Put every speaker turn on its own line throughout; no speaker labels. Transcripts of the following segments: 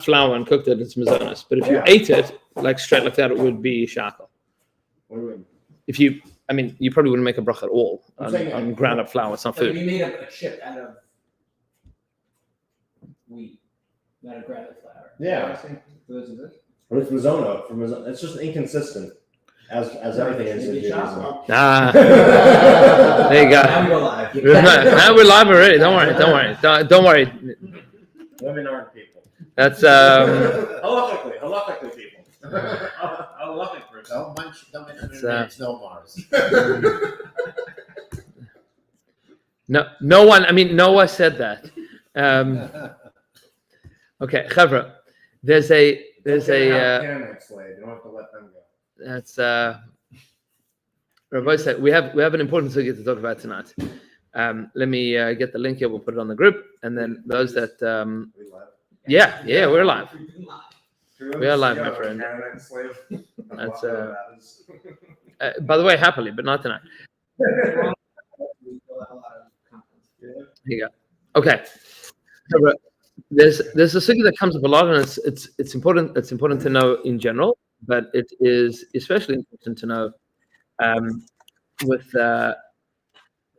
flour and cooked it, it's mazonos. But if you ate it like straight like that, it would be shackle. If you, I mean, you probably wouldn't make a bracha at all on ground up flour. It's not food.
You made a chip out of wheat, not a ground up flour.
Yeah. But it's mazono. It's just inconsistent, as everything is in Judaism.
There you go.
Now we're live.
Now we're live already. Don't worry.
Women aren't people.
That's
Halakhically people. Halakhic person.
Don't no Mars.
No one. I mean, Noah said that. Okay, Chavra. There's a.
Canaanite slave. You don't have to let them go.
That's Rabbi said we have an important subject to talk about tonight. Let me get the link here. We'll put it on the group, and then those that we're live. We are live, my friend. That's by the way, happily, but not tonight. Here you go. Okay. There's a subject that comes up a lot, and it's important. It's important to know in general, but it is especially important to know with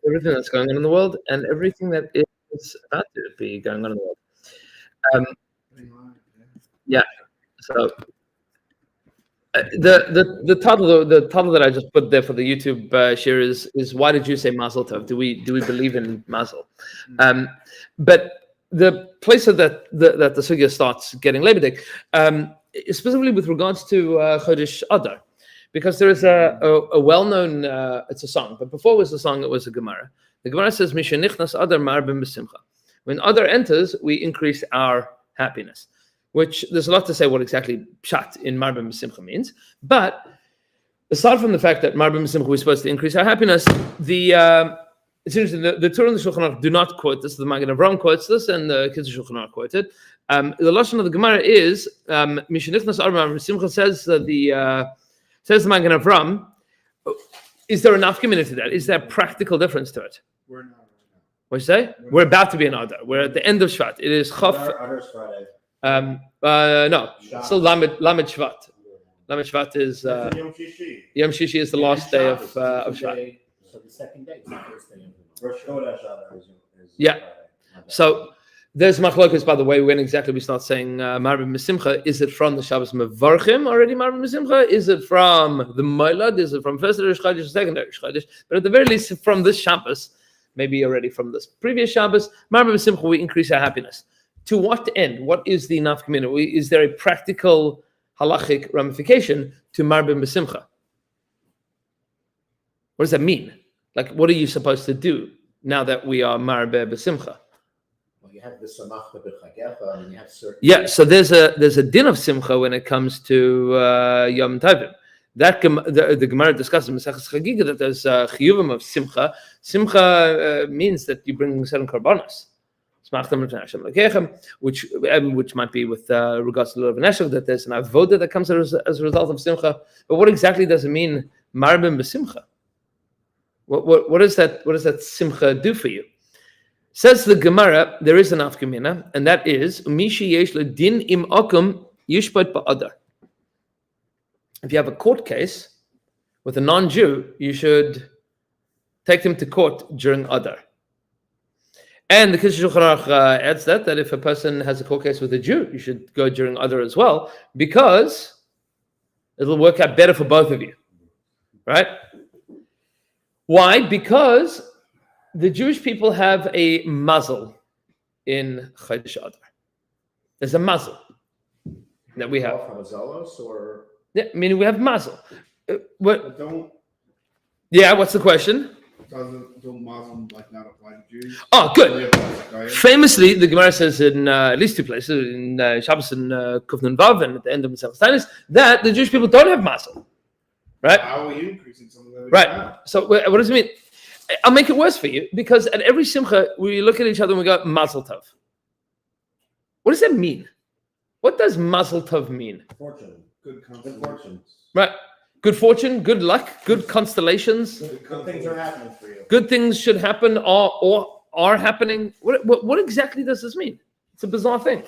everything that's going on in the world and everything that is about to be going on in the world. So the title that I just put there for the YouTube share is why did you say Mazal Tov? Do we believe in Mazal? But the place that the sugya starts getting Labor Day, specifically with regards to Chodesh Adar, because there is a well-known it's a song, but before it was a song, it was a Gemara. The Gemara says, "Misha nichnas Adar marbim b'simcha." When Adar enters, we increase our happiness. Which there's a lot to say what exactly pshat in marbim b'simcha means, but aside from the fact that marbim b'simcha we're supposed to increase our happiness, it's interesting. The Torah and the Shulchan Aruch do not quote this. The Magen Avraham quotes this, and the Kids of Shulchan Aruch quote it. The lashon of the Gemara is Mishenichnas Arba'am Simcha says the Magen Avraham. Is there enough community to that? Is there a practical difference to it?
We're not.
What you say? We're about to be in Adar. We're at the end of Shvat. It is Chaf.
Adar's Friday.
No, still Lamed Shvat. Lamed Shvat is
Yom Shishi.
Yom Shishi is the last day of Shvat.
So the second day is the first day.
Rosh Chodesh Adar is
Yeah.
Friday.
So there's machlokas, by the way, when exactly we start saying Marbim B'Simcha. Is it from the Shabbos Mevarchim already Marbim B'Simcha? Is it from the Moilad? Is it from first Rosh Chodesh or second Rosh Chodesh? But at the very least, from this Shabbos, maybe already from this previous Shabbos, Marbim B'Simcha, we increase our happiness. To what end? What is the nafkamina? Is there a practical halachic ramification to Marbim B'Simcha? What does that mean? Like, what are you supposed to do now that we are Marbim B'Simcha?
Well, you have the Samachta B'Chagecha, and you have certain.
Yeah, so there's a din of Simcha when it comes to Yom Tovim. That the Gemara discusses in Maseches Chagiga that there's chiyuvim of Simcha. Simcha means that you bring certain korbanos. Which might be with regards to the Lulav Neshach, that there's an avoda that comes as a result of Simcha. But what exactly does it mean, Marbim B'Simcha? What does that Simcha do for you? Says the Gemara, there is an afkamina, and that is Mishi yesh din im okum yishpat ba'adar. If you have a court case with a non-Jew, you should take them to court during Adar. And the Kids of Shulchan Aruch adds that if a person has a court case with a Jew, you should go during Adar as well, because it'll work out better for both of you, right? Why? Because the Jewish people have a mazal in Chodesh Adar. There's a mazal that we have.
From a Zelos or?
Yeah, I mean, we have mazal.
But don't
what's the question?
don't Muslims like not apply to Jews?
Oh, good. Famously, the Gemara says in at least two places, in Shabbos and Kufnun Vav, and at the end of Masechet Taanis, that the Jewish people don't have mazal, right?
How are you increasing some of them?
Right. So what does it mean? I'll make it worse for you, because at every simcha we look at each other and we go Mazal Tov. What does that mean? What does Mazal Tov mean?
Fortune.
Good
fortune.
Right. Good fortune, good luck, good constellations.
Good things are happening for you.
Good things should happen or are happening. What exactly does this mean? It's a bizarre thing.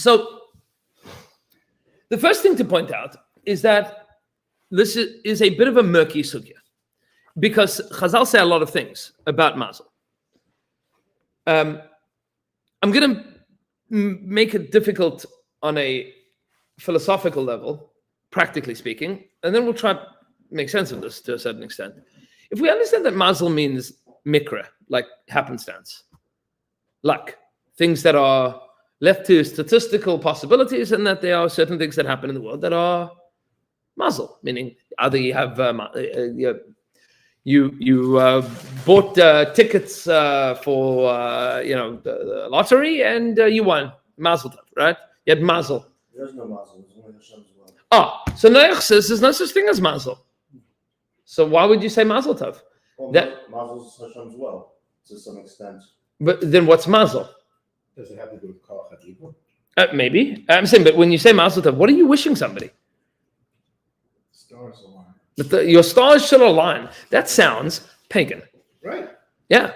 So the first thing to point out is that this is a bit of a murky sugya, because Chazal say a lot of things about Mazal. I'm going to make it difficult on a philosophical level, practically speaking, and then we'll try to make sense of this to a certain extent. If we understand that Mazal means mikra, like happenstance, luck, things that are left to statistical possibilities, and that there are certain things that happen in the world that are Mazal, meaning either you have you bought tickets for the lottery and you won Mazal Tov, right? You had Mazal.
There's no Mazal. There's only Hashem's will.
So Noach says there's no such thing as Mazal. So why would you say Mazal Tov?
Well, Mazel's Hashem's will to some extent.
But then what's Mazal?
Does it have to do with Kol HaDibur?
Maybe. I'm saying, but when you say Mazal Tov, what are you wishing somebody?
Stars align.
That your stars should align. That sounds pagan.
Right.
Yeah.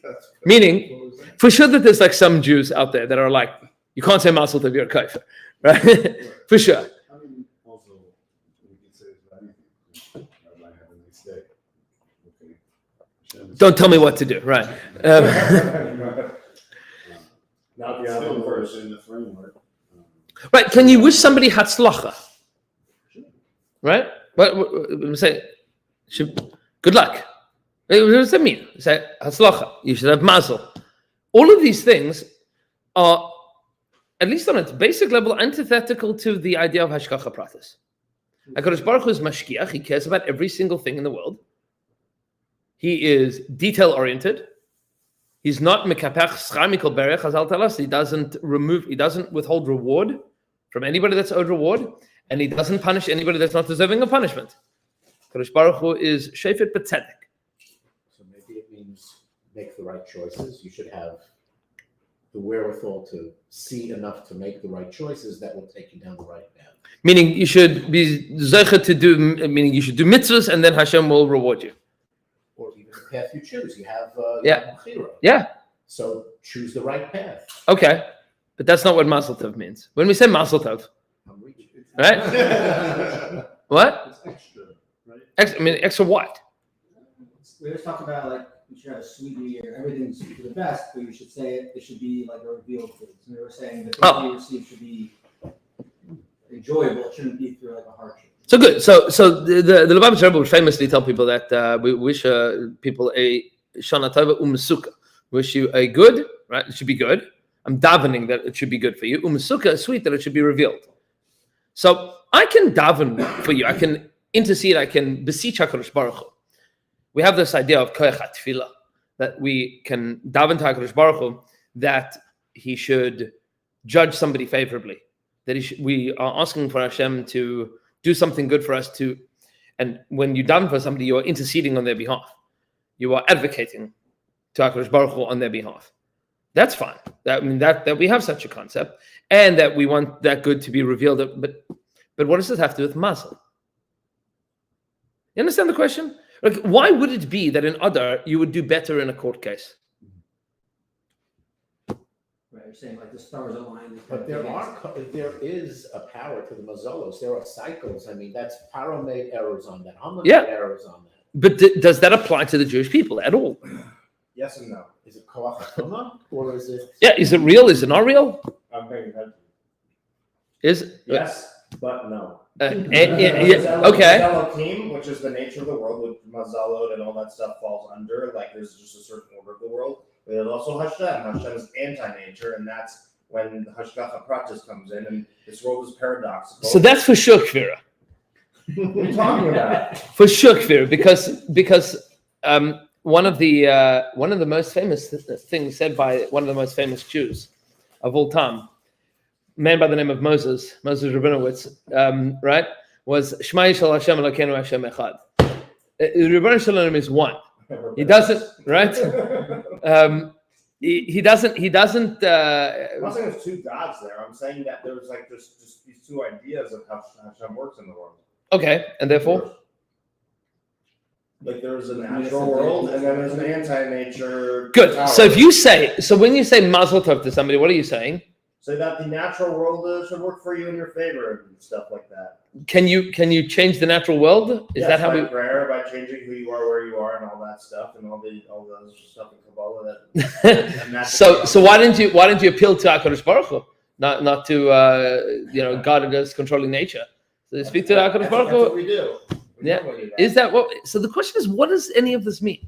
That's
Meaning, for sure that there's like some Jews out there that are like, you can't say Mazal Tov, you're a kafir. Right? For sure.
I mean, also, we can say it's anything. I might have a nice day. Okay.
Don't tell me what to do. Right.
Not the
Still
other
works
verse.
in the framework.
Right. Can you wish somebody Hatzlacha? Right? What say? Good luck. What does that mean? Say Hatzlacha. You should have Mazel. All of these things are, at least on its basic level, antithetical to the idea of Hashgacha Pratis. HaKadosh Baruch Hu is Mashkiach. He cares about every single thing in the world. He is detail-oriented. He's not Mekapech Schar Mikol Berech Chazal tell us. He doesn't withhold reward from anybody that's owed reward, and he doesn't punish anybody that's not deserving of punishment. HaKadosh Baruch Hu is Shefet B'Tzedek.
So maybe it means make the right choices. You should have the wherewithal to see enough to make the right choices that will take you down the right path.
Meaning you should be zeicha to do. Meaning you should do mitzvahs, and then Hashem will reward you.
Or even the path you choose. You have
Yeah.
Bechira.
Yeah.
So choose the right path.
Okay, but that's not what Mazal Tov means. When we say Mazal Tov,
I'm reaching.
right? What?
It's extra, right?
Extra what?
We always talk about like you should have a sweet New Year, everything's for the best, but you should say it should be like a revealed food. So we were saying the things you receive should be enjoyable, it shouldn't be through like a hardship.
So good. So the Lubavitcher Rebbe would famously tell people that we wish people a Shana Tova U'Mesuka. Wish you a good, right? It should be good. I'm davening that it should be good for you. U'Mesuka is sweet, that it should be revealed. So I can daven for you. I can intercede. I can beseech HaKadosh Baruch Hu. We have this idea of koyach tefillah, that we can daven to HaKadosh Baruch Hu that He should judge somebody favorably. That we are asking for Hashem to do something good for us to, and when you daven for somebody, you are interceding on their behalf. You are advocating to HaKadosh Baruch Hu on their behalf. That's fine. That we have such a concept, and that we want that good to be revealed. But what does this have to do with Mazal? You understand the question? Like, why would it be that in Adar you would do better in a court case?
Right, you're saying like the stars align.
But there is a power to the mazolos. There are cycles. I mean, that's Paro made errors on that. Haman made errors on that.
But does that apply to the Jewish people at all?
Yes and no.
Is it koach hatuma or is it?
Yeah, is it real? Is it not real?
I'm paying attention.
Is
Yes, but no.
okay.
Elohim, which is the nature of the world, which Mazalot and all that stuff falls under. Like there's just a certain order of the world. But there's also Hashem. Hashem is anti-nature, and that's when the Hashgacha Pratis comes in, and this world is paradoxical.
So that's for sure, Kfira.
What are you talking about?
For sure, Kfir, because one of the most famous things said by one of the most famous Jews of all time, a man by the name of Moses Rabinowitz, right, was Shema Yisrael Hashem Elokeinu Hashem Echad. Ribono Shel Olam is one. He doesn't, right? He doesn't.
I'm not saying there's two gods there. I'm saying that there's like just these two ideas of how Hashem works in the world.
Okay, and therefore?
Like there's a natural world and then there's an anti-nature.
Good.
power.
So when you say Mazal Tov to somebody, what are you saying?
say that the natural world should work for you in your favor and stuff like that.
Can you change the natural world? Is
Yes,
that how
by
we?
prayer, by changing who you are, where you are, and all that stuff, and all those stuff in Kabbalah. That
So why didn't you appeal to HaKadosh Baruch Hu, not to God and God's controlling nature? So you speak to HaKadosh Baruch
That's what
Hu.
we do. We
Yeah.
normally do that.
Is that what? So the question is, what does any of this mean?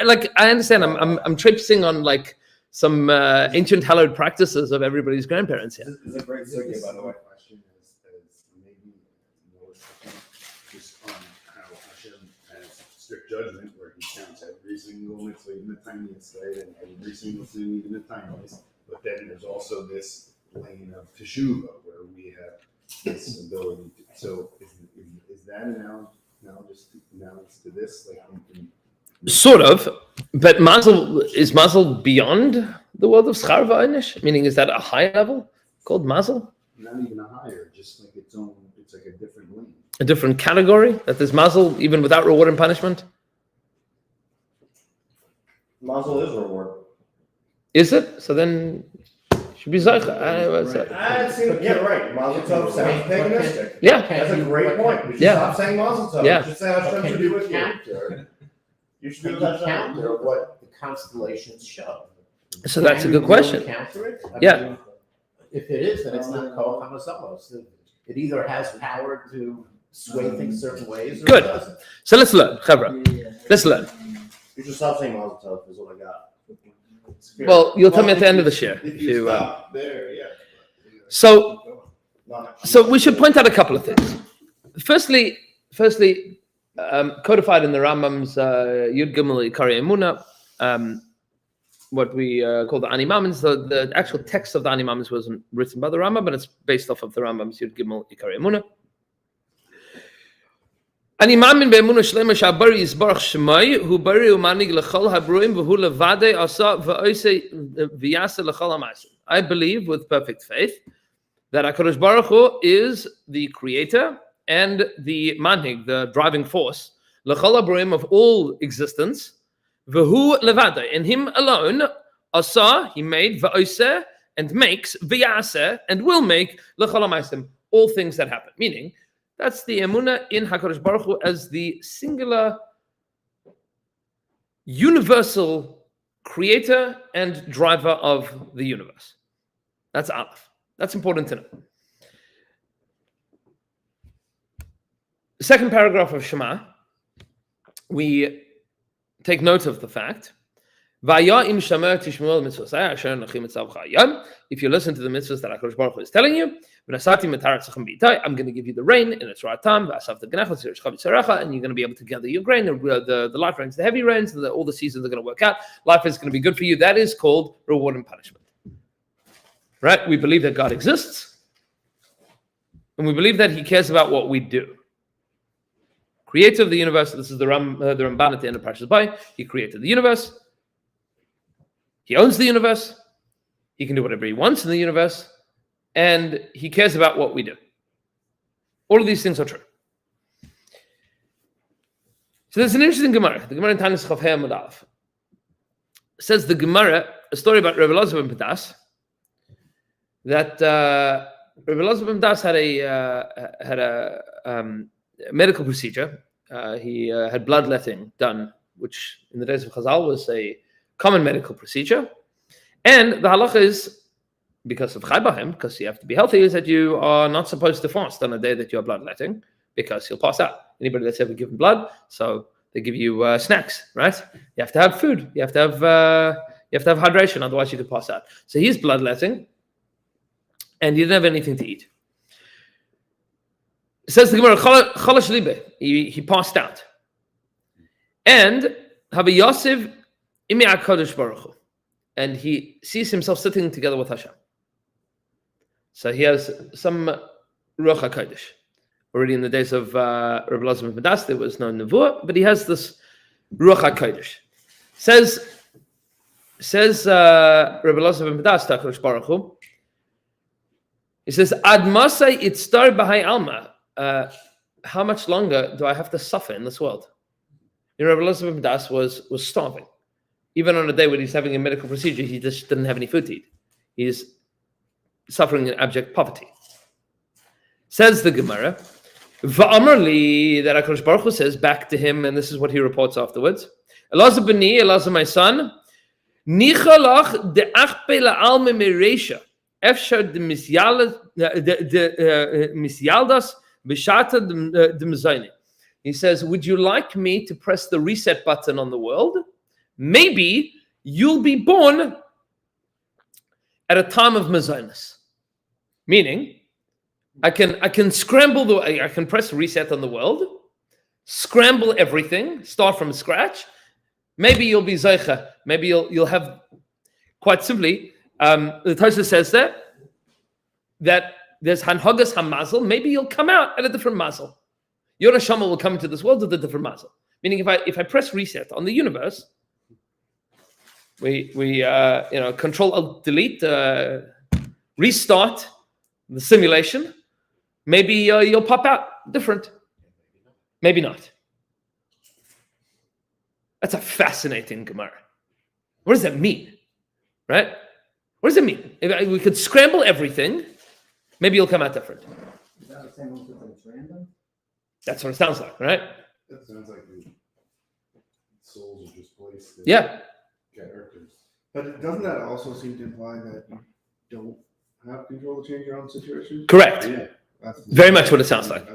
Like I understand, I'm traipsing on like some ancient hallowed practices of everybody's grandparents here.
This is a great sugya, by the way.
Question is maybe more just on how Hashem has strict judgment, where He counts every single mitzvah, even the tiniest, right, and every single sin, even the tiniest. But then there's also this lane of teshuvah, where we have this ability. So is that analogous to this, like
Sort of, but is Mazal beyond the world of Schar v'Einish? Meaning, is that a high level called Mazal?
not even a higher, just like its own? It's like a different lane.
A different category? That there's Mazal even without reward and punishment?
Mazel is reward.
Is it? So then should be Zaycha.
Yeah, right. Mazel Tov sounds paganistic.
Yeah.
That's a great point. We should
Yeah.
stop saying Mazel Tov.
Yeah.
We should say Hashem
Can
should be
you
with you.
counter?
You should
Can
be
you
with Hashem.
counter what the constellations show?
So that's a
Can
good
you
question.
really counter it? I
Yeah.
mean, if it is, then it's not called Hamazalos. It either has power to sway things certain ways, or
Good.
it doesn't.
So let's learn, Chavra. Let's learn.
You should stop saying Mazel Tov, is what I got.
Well, you'll tell me at the end of the share.
If
If
you
you,
stop there, yeah.
So
Not-
So we should point out a couple of things. Firstly, codified in the Rambam's Yud Gimel Ikari Emuna, what we call the Ani Mamins. The actual text of the Ani Mamins wasn't written by the Rambam, but it's based off of the Rambam's Yud Gimel Ikari Emuna. Ani Mamin be'emuna shlema sha'bari yisbarach shemai hu bari u'manig l'chol habruim v'hu levadei asa v'oisei v'yasa l'chol ha'masim. I believe with perfect faith that HaKadosh Baruch Hu is the creator and the manhig, the driving force, l'chol habruim, of all existence, v'hu levadei, and him alone, asa, he made, v'oiseh, and makes, v'yasa, and will make, l'chol ha'masim, all things that happen. Meaning, that's the emunah in HaKadosh Baruch Hu as the singular, universal creator and driver of the universe. That's Aleph. That's important to know. The second paragraph of Shema, we take note of the fact, if you listen to the mitzvahs that HaKadosh Baruch Hu is telling you, I'm going to give you the rain in its right time, and you're going to be able to gather your grain. The light rains, the heavy rains, and all the seasons are going to work out. Life is going to be good for you. That is called reward and punishment. Right? We believe that God exists, and we believe that He cares about what we do. Creator of the universe, this is the Ramban at the end of Parashas Bay. He created the universe. He owns the universe. He can do whatever He wants in the universe. And He cares about what we do. All of these things are true. So there's an interesting Gemara. The Gemara in Tanis Chav Hei Amud Aleph says the Gemara, a story about Rebbe Elazar ben Padas, that Rebbe Elazar ben Padas had a medical procedure. He had bloodletting done, which in the days of Chazal was a common medical procedure. And the halacha is, because of Chai B'Hem, because you have to be healthy, is that you are not supposed to fast on a day that you are bloodletting, because you'll pass out. Anybody that's ever given blood, so they give you snacks, right? You have to have food. You have to have hydration, otherwise you could pass out. So he's bloodletting, and he didn't have anything to eat. It says the Gemara, Chalash Libe, he passed out. And Habi Yosef Imi HaKadosh Baruch Hu, and he sees himself sitting together with Hashem. So he has some Ruach HaKodesh. Already in the days of Rebbe Elazar ben Padas, there was no Nevuah, but he has this Ruach HaKodesh. Says Rebbe Elazar ben Padas to HaKadosh Baruch Hu, he says, Ad Masai Itztar B'hai Alma. How much longer do I have to suffer in this world? You know, Rebbe Elazar ben Padas was starving. Even on a day when he's having a medical procedure, he just didn't have any food to eat. He's suffering in abject poverty. Says the Gemara, Va'amarli, that HaKadosh Baruch Hu says back to him, and this is what he reports afterwards. Elazar b'ni, Elazar my son, Nicha lach de achpe la'alme meresha, efshar de misyaldas b'shata de mezayne. He says, would you like me to press the reset button on the world? Maybe you'll be born at a time of mezainis. Meaning, I can scramble I can press reset on the world, scramble everything, start from scratch. Maybe you'll be zeicha. Maybe you'll have, quite simply, the Tosha says that there's hanhagas hamazal. Maybe you'll come out at a different mazal. Your neshama will come into this world with a different mazal. Meaning, if I press reset on the universe, we Control Alt Delete, restart the simulation. Maybe you'll pop out different. Maybe not. That's a fascinating Gemara. What does that mean? Right? What does it mean? If we could scramble everything, maybe you'll come out different.
Is that the same one that it's random?
That's what it sounds like, right?
That sounds like the souls are just placed.
Yeah.
Characters.
But doesn't that also seem to imply that you don't have control to change your own situation?
Correct.
Yeah.
That's
Very much what it sounds like.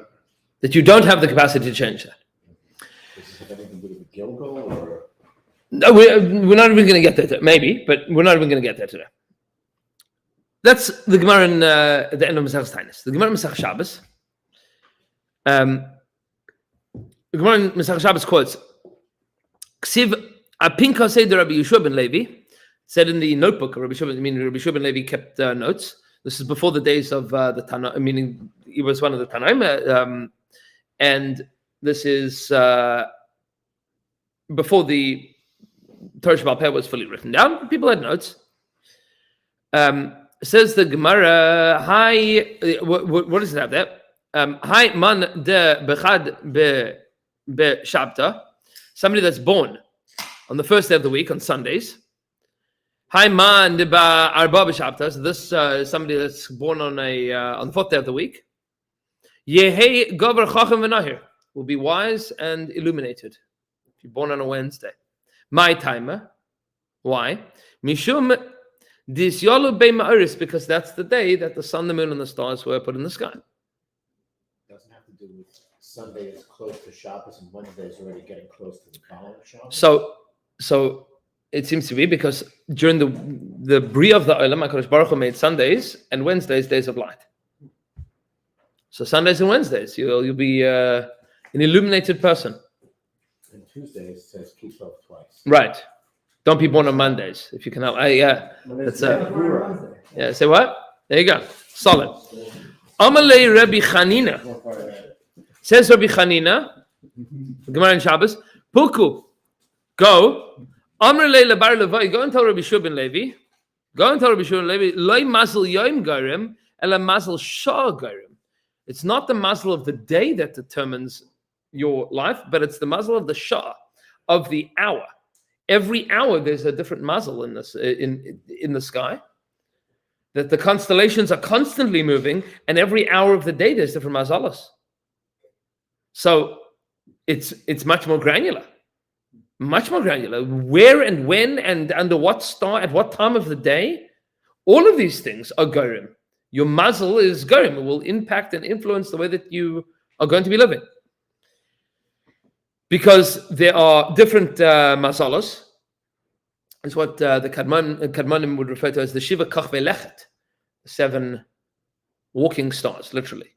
That you don't have the capacity to change that.
Does this have anything to do with Gilgal or?
No, we're not even going to get there today. Maybe, but we're not even going to get there today. That's the Gemara in the end of Masech Tainis. The Gemara in Masech Shabbos. The Gemara in Masech Shabbos quotes, Ksiv Apinkasei de Rabbi Yeshua ben Levi, said in the notebook of Rabbi Yeshua ben Levi kept notes. This is before the days of the Tana, meaning he was one of the Tanaim, and this is before the Torah Sheba'al Peh was fully written down. People had notes. Says the Gemara, hi, what does it have there? Hi man de bechad be shabta, somebody that's born on the first day of the week on Sundays. Hi man de ba arba be shabta, so this somebody that's born on the fourth day of the week. Yehei gover chacham v'nahir, will be wise and illuminated. If you're born on a Wednesday. My timer. Why? Mishum dis yolu be ma'aris, because that's the day that the sun, the moon, and the stars were put in the sky.
Doesn't have to do with Sunday is close to Shabbos and Wednesday is already getting close to the following Shabbos.
So it seems to be because during the Bria of the Olam, HaKadosh Baruch Hu made Sundays and Wednesdays days of light. So Sundays and Wednesdays, you'll be an illuminated person.
And Tuesdays says keep up twice.
Right. Don't be born on Mondays if you can help. Yeah. That's yeah. Say what? There you go. Solid. Amalei Rabbi Chanina. Says Rabbi Chanina, Gemara in Shabbos, Puku, go. Amalei Lebar Levi, go and tell Rabbi Yeshua ben Levi. Go and tell Rabbi Yeshua ben Levi, Loi Mazal Yom Garim, Ela Mazal Shah Garim. It's not the mazal of the day that determines your life, but it's the mazal of the shah, of the hour. Every hour there's a different mazal in this in the sky. That the constellations are constantly moving, and every hour of the day there's different mazalas. So it's much more granular. Much more granular. Where and when and under what star, at what time of the day, all of these things are gorim. Your mazal is gorim. It will impact and influence the way that you are going to be living. Because there are different mazalas. It's what the Kadmonim would refer to as the Shiva Kach Velechet, 7 walking stars, literally.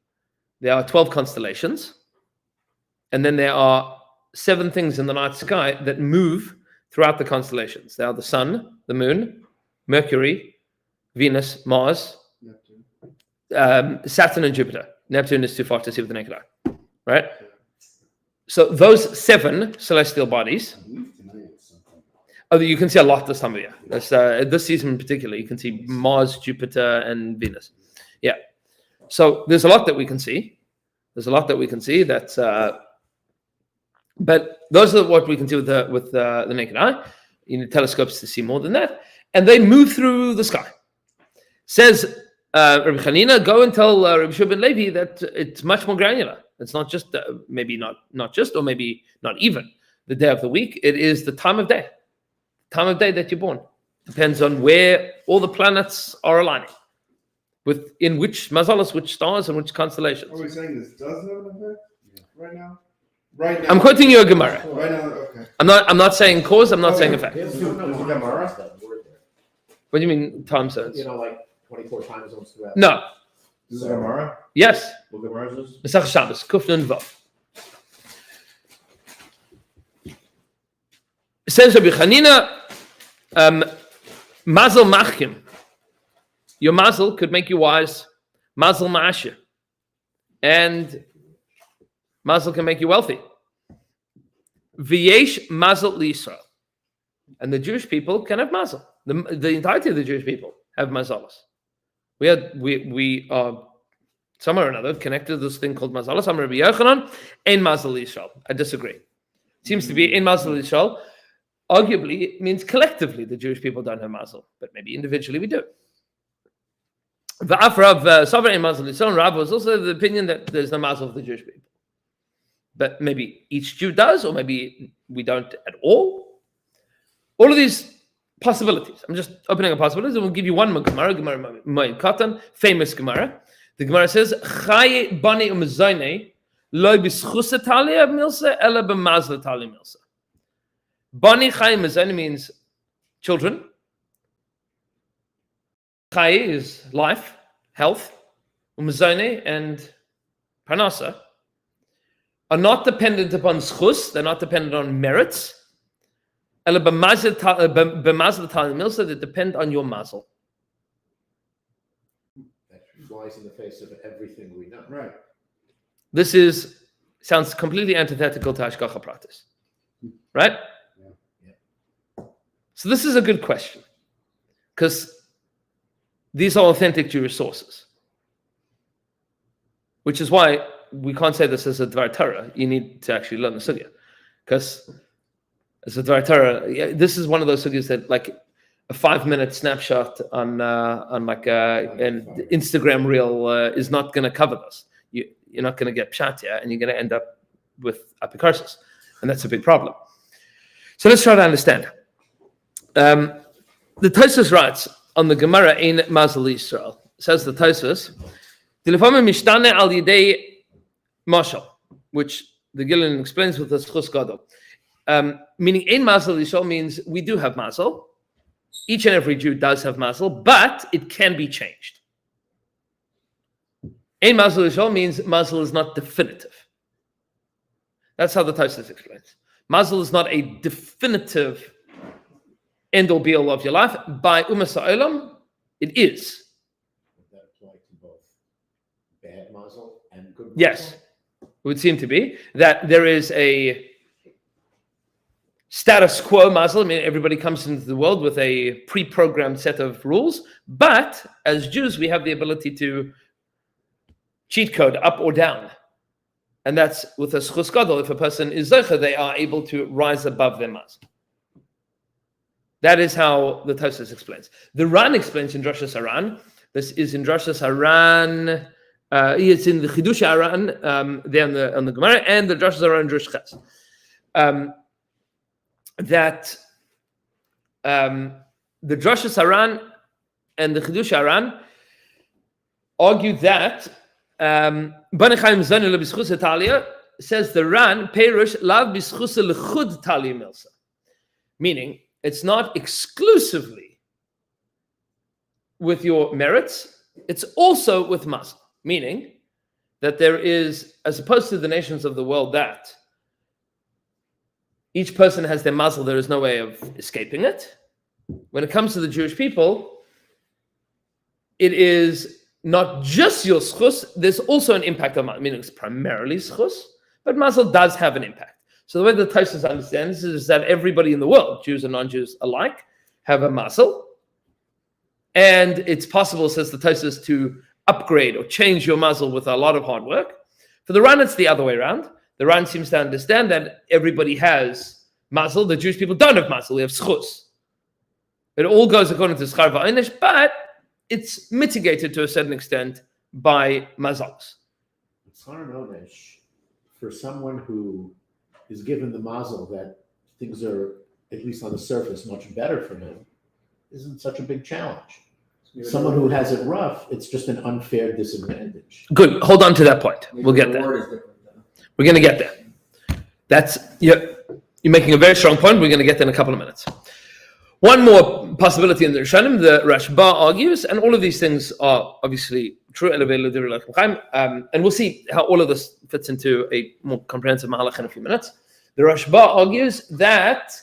There are 12 constellations, and then there are 7 things in the night sky that move throughout the constellations. They are the Sun, the Moon, Mercury, Venus, Mars, Saturn, and Jupiter. Neptune is too far to see with the naked eye, right? So those 7 celestial bodies. Oh, you can see a lot this time of year. That's, this season in particular, you can see Mars, Jupiter, and Venus. Yeah. So there's a lot that we can see. There's a lot that we can see. That's, but those are what we can see with the naked eye. You need telescopes to see more than that, and they move through the sky. Says Rabbi Chanina, go and tell Rabbi Shua ben Levi that it's much more granular. It's not just maybe not just, or maybe not even the day of the week. It is the time of day that you're born. Depends on where all the planets are aligning, in which mazalas, which stars, and which constellations.
Are we saying this does have an effect right now? Right now.
I'm quoting you a Gemara.
Right now, okay.
I'm not saying cause. I'm not saying effect.
There's no Gemara that word there.
What do you mean time zones?
Like 24 time zones throughout.
No.
This is Gemara.
Yes.
What Gemara is this?
Mesach Shabbos, Kuf Nun Vav. It says Rabbi Chanina, Mazal Machkim. Your Mazal could make you wise. Mazal Ma'asher. And Mazal can make you wealthy. V'yesh Mazal L'Yisrael. And the Jewish people can have Mazal. The entirety of the Jewish people have Mazalas. We are somehow or another connected to this thing called Mazalas. I'm Rabbi Yochanan, Ein Mazal L'Yisrael. I disagree. It seems to be Ein Mazal L'Yisrael. Arguably, it means collectively the Jewish people don't have Mazal, but maybe individually we do. V'af Rav Sovereign Mazal L'Yisrael. Rav was also of the opinion that there's no Mazal for the Jewish people. But maybe each Jew does, or maybe we don't at all. All of these possibilities. I'm just opening up possibilities, and we'll give you one Gemara Moed Katan, famous Gemara. The Gemara says, "Chaye bani umzayne lo b'schus talia milsa ela b'mazal talia milsa." Bani chaye mezayne means children. Chaye is life, health. Umzayne and parnasa are not dependent upon schus. They're not dependent on merits. Ela b'mazal talia milsa, that depend on your mazel.
Flies in the face of everything we know.
Right.
This sounds completely antithetical to Hashgacha Pratis, right?
Yeah.
So this is a good question, because these are authentic Jewish sources, which is why we can't say this as a Dvar Torah. You need to actually learn the sugya, because as a Dvar Torah, this is one of those sugyas that, like, a 5-minute snapshot on like an Instagram reel is not going to cover this. You're not going to get pshat, and you're going to end up with apikarsis, and that's a big problem. So let's try to understand. The Tosfos writes on the Gemara Ein Mazal Yisrael. Says the Tosfos, "Dilefamim mishtane al yidei mashal," which the Gillen explains with the schus gadol. Meaning Ein Mazal Yisrael means we do have Mazal. Each and every Jew does have Mazal, but it can be changed. Ein Mazal Yisrael means Mazal is not definitive. That's how the Tosfos explains. Mazal is not a definitive end-all be-all of your life. By Umas Ha'olam, it is.
Would that apply to both bad mazel and good mazel?
Yes. It would seem to be that there is a status quo mazel. I mean, everybody comes into the world with a pre-programmed set of rules, but as Jews, we have the ability to cheat code up or down. And that's with a schus gadol. If a person is zeicha, they are able to rise above their mazel. That is how the Tosfos explains. The Ran explains in Drashas Haran. This is in Drashas Haran. It's in the Chidush Haran there on the Gemara, and the Drashas Haran Drush Ches. That the Drashas Haran and the Chidush Haran argue that Bani Chaim Zani le b'schus Talia, says the Ran Perush lav b'schus lechud Talia milsa, meaning it's not exclusively with your merits, it's also with mazal, meaning that there is, as opposed to the nations of the world, that each person has their mazal, there is no way of escaping it. When it comes to the Jewish people, it is not just your schus, there's also an impact on mazal, meaning it's primarily schus, but mazal does have an impact. So the way the Tosfos understand this is that everybody in the world, Jews and non-Jews alike, have a mazal. And it's possible, says the Tosfos, to upgrade or change your mazal with a lot of hard work. For the Ran, it's the other way around. The Ran seems to understand that everybody has mazal. The Jewish people don't have mazal. They have schus. It all goes according to schar va'onish, but it's mitigated to a certain extent by mazalos.
It's hard to know, Nesh, for someone who is given the mazel that things are, at least on the surface, much better for him, isn't such a big challenge. Someone who has it rough, it's just an unfair disadvantage.
Good. Hold on to that point.
Maybe
We'll
the
get there.
reward is different, though.
We're going to get there. That's you're making a very strong point. We're going to get there in a couple of minutes. One more possibility in the Rishonim, the Rashba argues, and all of these things are obviously true, and we'll see how all of this fits into a more comprehensive mahalach in a few minutes. The Rashba argues that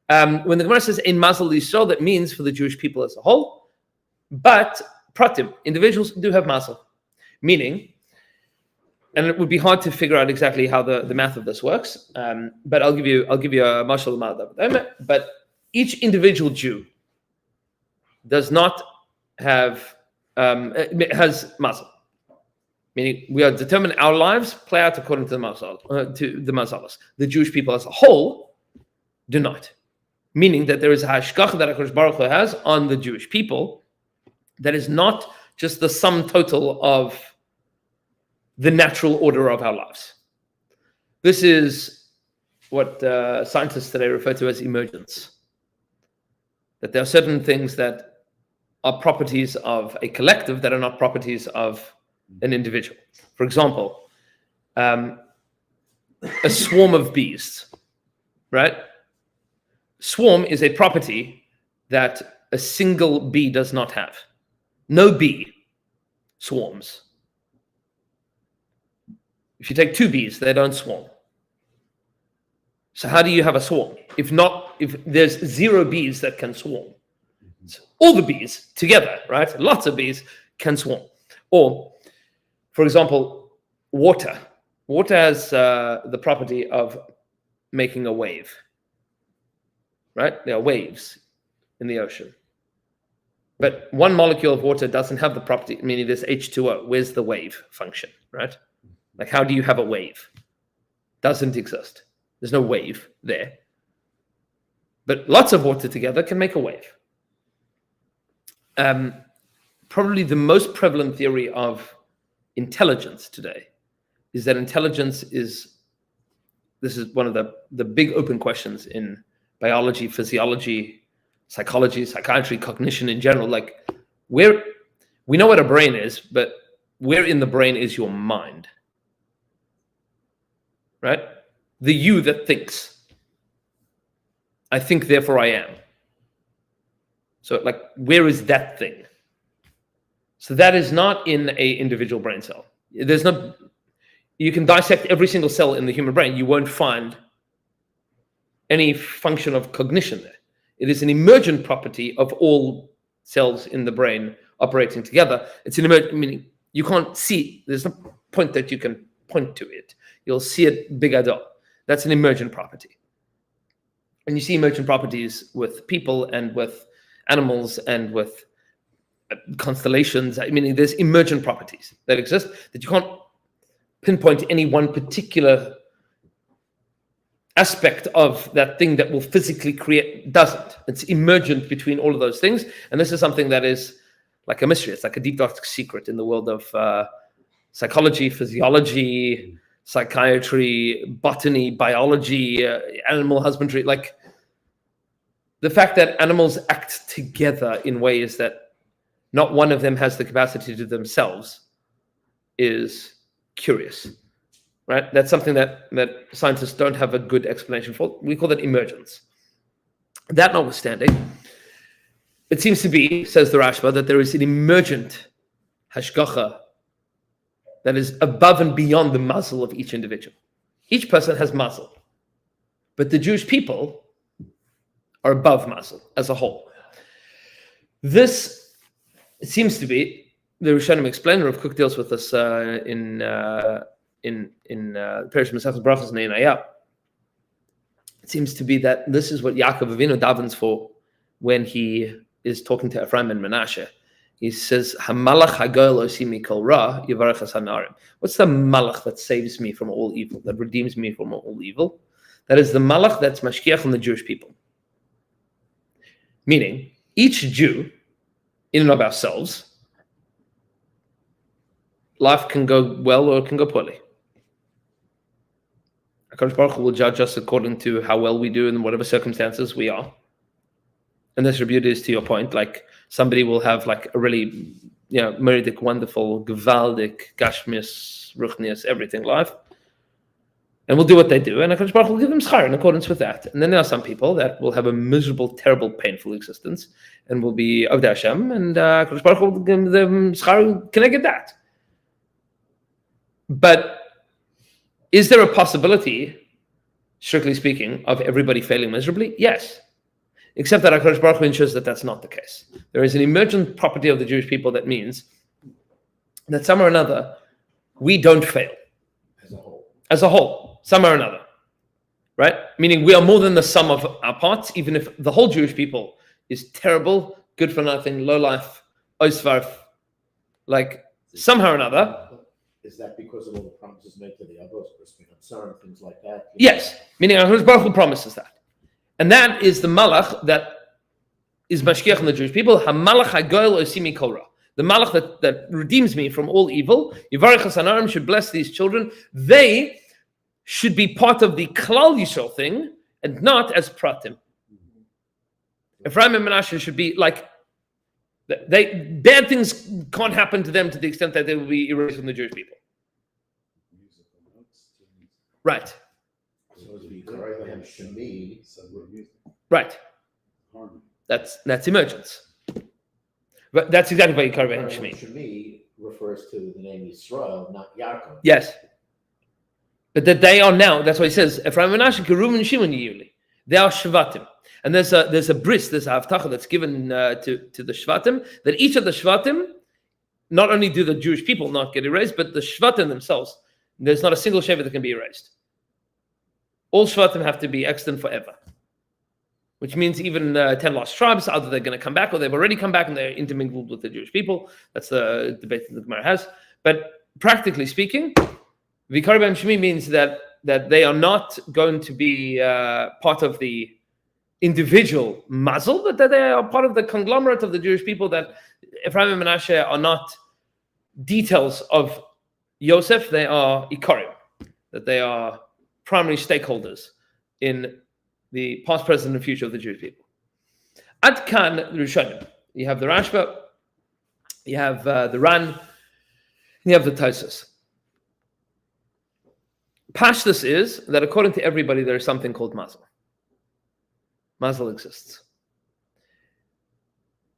when the Gemara says in Mazal Yisrael, that means for the Jewish people as a whole, but pratim, individuals do have Mazal, meaning, and it would be hard to figure out exactly how the math of this works, but I'll give you a mashal ma'adav. But each individual Jew does not have has Mazal, meaning we are determined our lives play out according to the mazalos. The Jewish people as a whole do not, meaning that there is a hashgacha that HaKadosh Baruch Hu has on the Jewish people that is not just the sum total of the natural order of our lives. This is what scientists today refer to as emergence. That there are certain things that are properties of a collective that are not properties of an individual. For example, a swarm of bees, right? Swarm is a property that a single bee does not have. No bee swarms. If you take two bees, they don't swarm. So how do you have a swarm? If there's zero bees that can swarm, so all the bees together, right? Lots of bees can swarm. Or, for example, water. Water has the property of making a wave, right? There are waves in the ocean. But one molecule of water doesn't have the property, meaning there's H2O. Where's the wave function, right? Like, how do you have a wave? Doesn't exist. There's no wave there. But lots of water together can make a wave. Probably the most prevalent theory of intelligence today is that intelligence is, this is one of the big open questions in biology, physiology, psychology, psychiatry, cognition in general. Like, we know what a brain is, but where in the brain is your mind? Right? The you that thinks. I think, therefore I am. So, like, where is that thing? So that is not in a individual brain cell. There's no, you can dissect every single cell in the human brain. You won't find any function of cognition there. It is an emergent property of all cells in the brain operating together. It's an emergent, meaning you can't see. There's no point that you can point to it. You'll see it bigadol. That's an emergent property. And you see emergent properties with people and with animals and with constellations. Meaning there's emergent properties that exist that you can't pinpoint any one particular aspect of that thing that will physically create. Doesn't. It's emergent between all of those things. And this is something that is like a mystery. It's like a deep dark secret in the world of psychology, physiology, psychiatry, botany, biology, animal husbandry. Like, the fact that animals act together in ways that not one of them has the capacity to themselves is curious, right? That's something that scientists don't have a good explanation for. We call that emergence. That notwithstanding, it seems to be, says the Rashba, that there is an emergent hashgacha that is above and beyond the mazal of each individual. Each person has mazal, but the Jewish people are above mazal as a whole. This seems to be, the Rishonim explain, Rav Kook deals with this in Perish Masechtas Brachos Ne'inayah. It seems to be that this is what Yaakov Avinu davens for when he is talking to Ephraim and Menashe. He says, "Hamalach hagoel osi mikol ra yivarech es hanarim." What's the malach that saves me from all evil, that redeems me from all evil? That is the malach that's mashkiach on the Jewish people. Meaning, each Jew, in and of ourselves, life can go well or it can go poorly. HaKadosh Baruch Hu will judge us according to how well we do in whatever circumstances we are. And this beauty is, to your point, like somebody will have like a really, meridic, wonderful, gewaldic, gashmis, ruchnias, everything life. And we'll do what they do, and HaKadosh Baruch Hu will give them schar in accordance with that. And then there are some people that will have a miserable, terrible, painful existence, and will be Avdei Hashem, and HaKadosh Baruch Hu will give them schar. Can I get that? But is there a possibility, strictly speaking, of everybody failing miserably? Yes. Except that HaKadosh Baruch Hu ensures that that's not the case. There is an emergent property of the Jewish people that means that somehow or another, we don't fail. As a whole, somehow or another. Right? Meaning we are more than the sum of our parts, even if the whole Jewish people is terrible, good for nothing, low life, oisvarf, like somehow or another.
Is that because of all the promises made to the others, concern, things like that?
Yes, meaning HaKadosh Baruch Hu promises that. And that is the malach that is mashkiach in the Jewish people. HaMalach HaGoel Osimi Korah. The malach that redeems me from all evil. Yivarech Hasanarim should bless these children. They should be part of the Klal Yisrael thing and not as pratim. Ephraim and Menashe should be like, bad things can't happen to them to the extent that they will be erased from the Jewish people. Right. Right. That's emergence. But that's exactly what Yikar Behem Shemi.
Shemi refers to the name Yisrael, not Yaakov.
Yes. But that they are now, that's why he says, Ephraim and Menashe, Kerum and Shimon Yiyuli. They are Shvatim. And there's a bris, there's a haftacha that's given to the Shvatim, that each of the Shvatim, not only do the Jewish people not get erased, but the Shvatim themselves, there's not a single Shevet that can be erased. All Shvatim have to be extant forever. Which means even 10 lost tribes, either they're going to come back or they've already come back and they're intermingled with the Jewish people. That's the debate that the Gemara has. But practically speaking, Vikar Behem Shemi means that they are not going to be part of the individual Mazal, but that they are part of the conglomerate of the Jewish people, that Ephraim and Menashe are not details of Yosef, they are Ikarim, that they are primary stakeholders in the past, present, and future of the Jewish people. Ad Kan Rishonim. You have the Rashba, you have the Ran, you have the Tosfos. Pashtus is that according to everybody, there is something called Mazal. Mazal exists.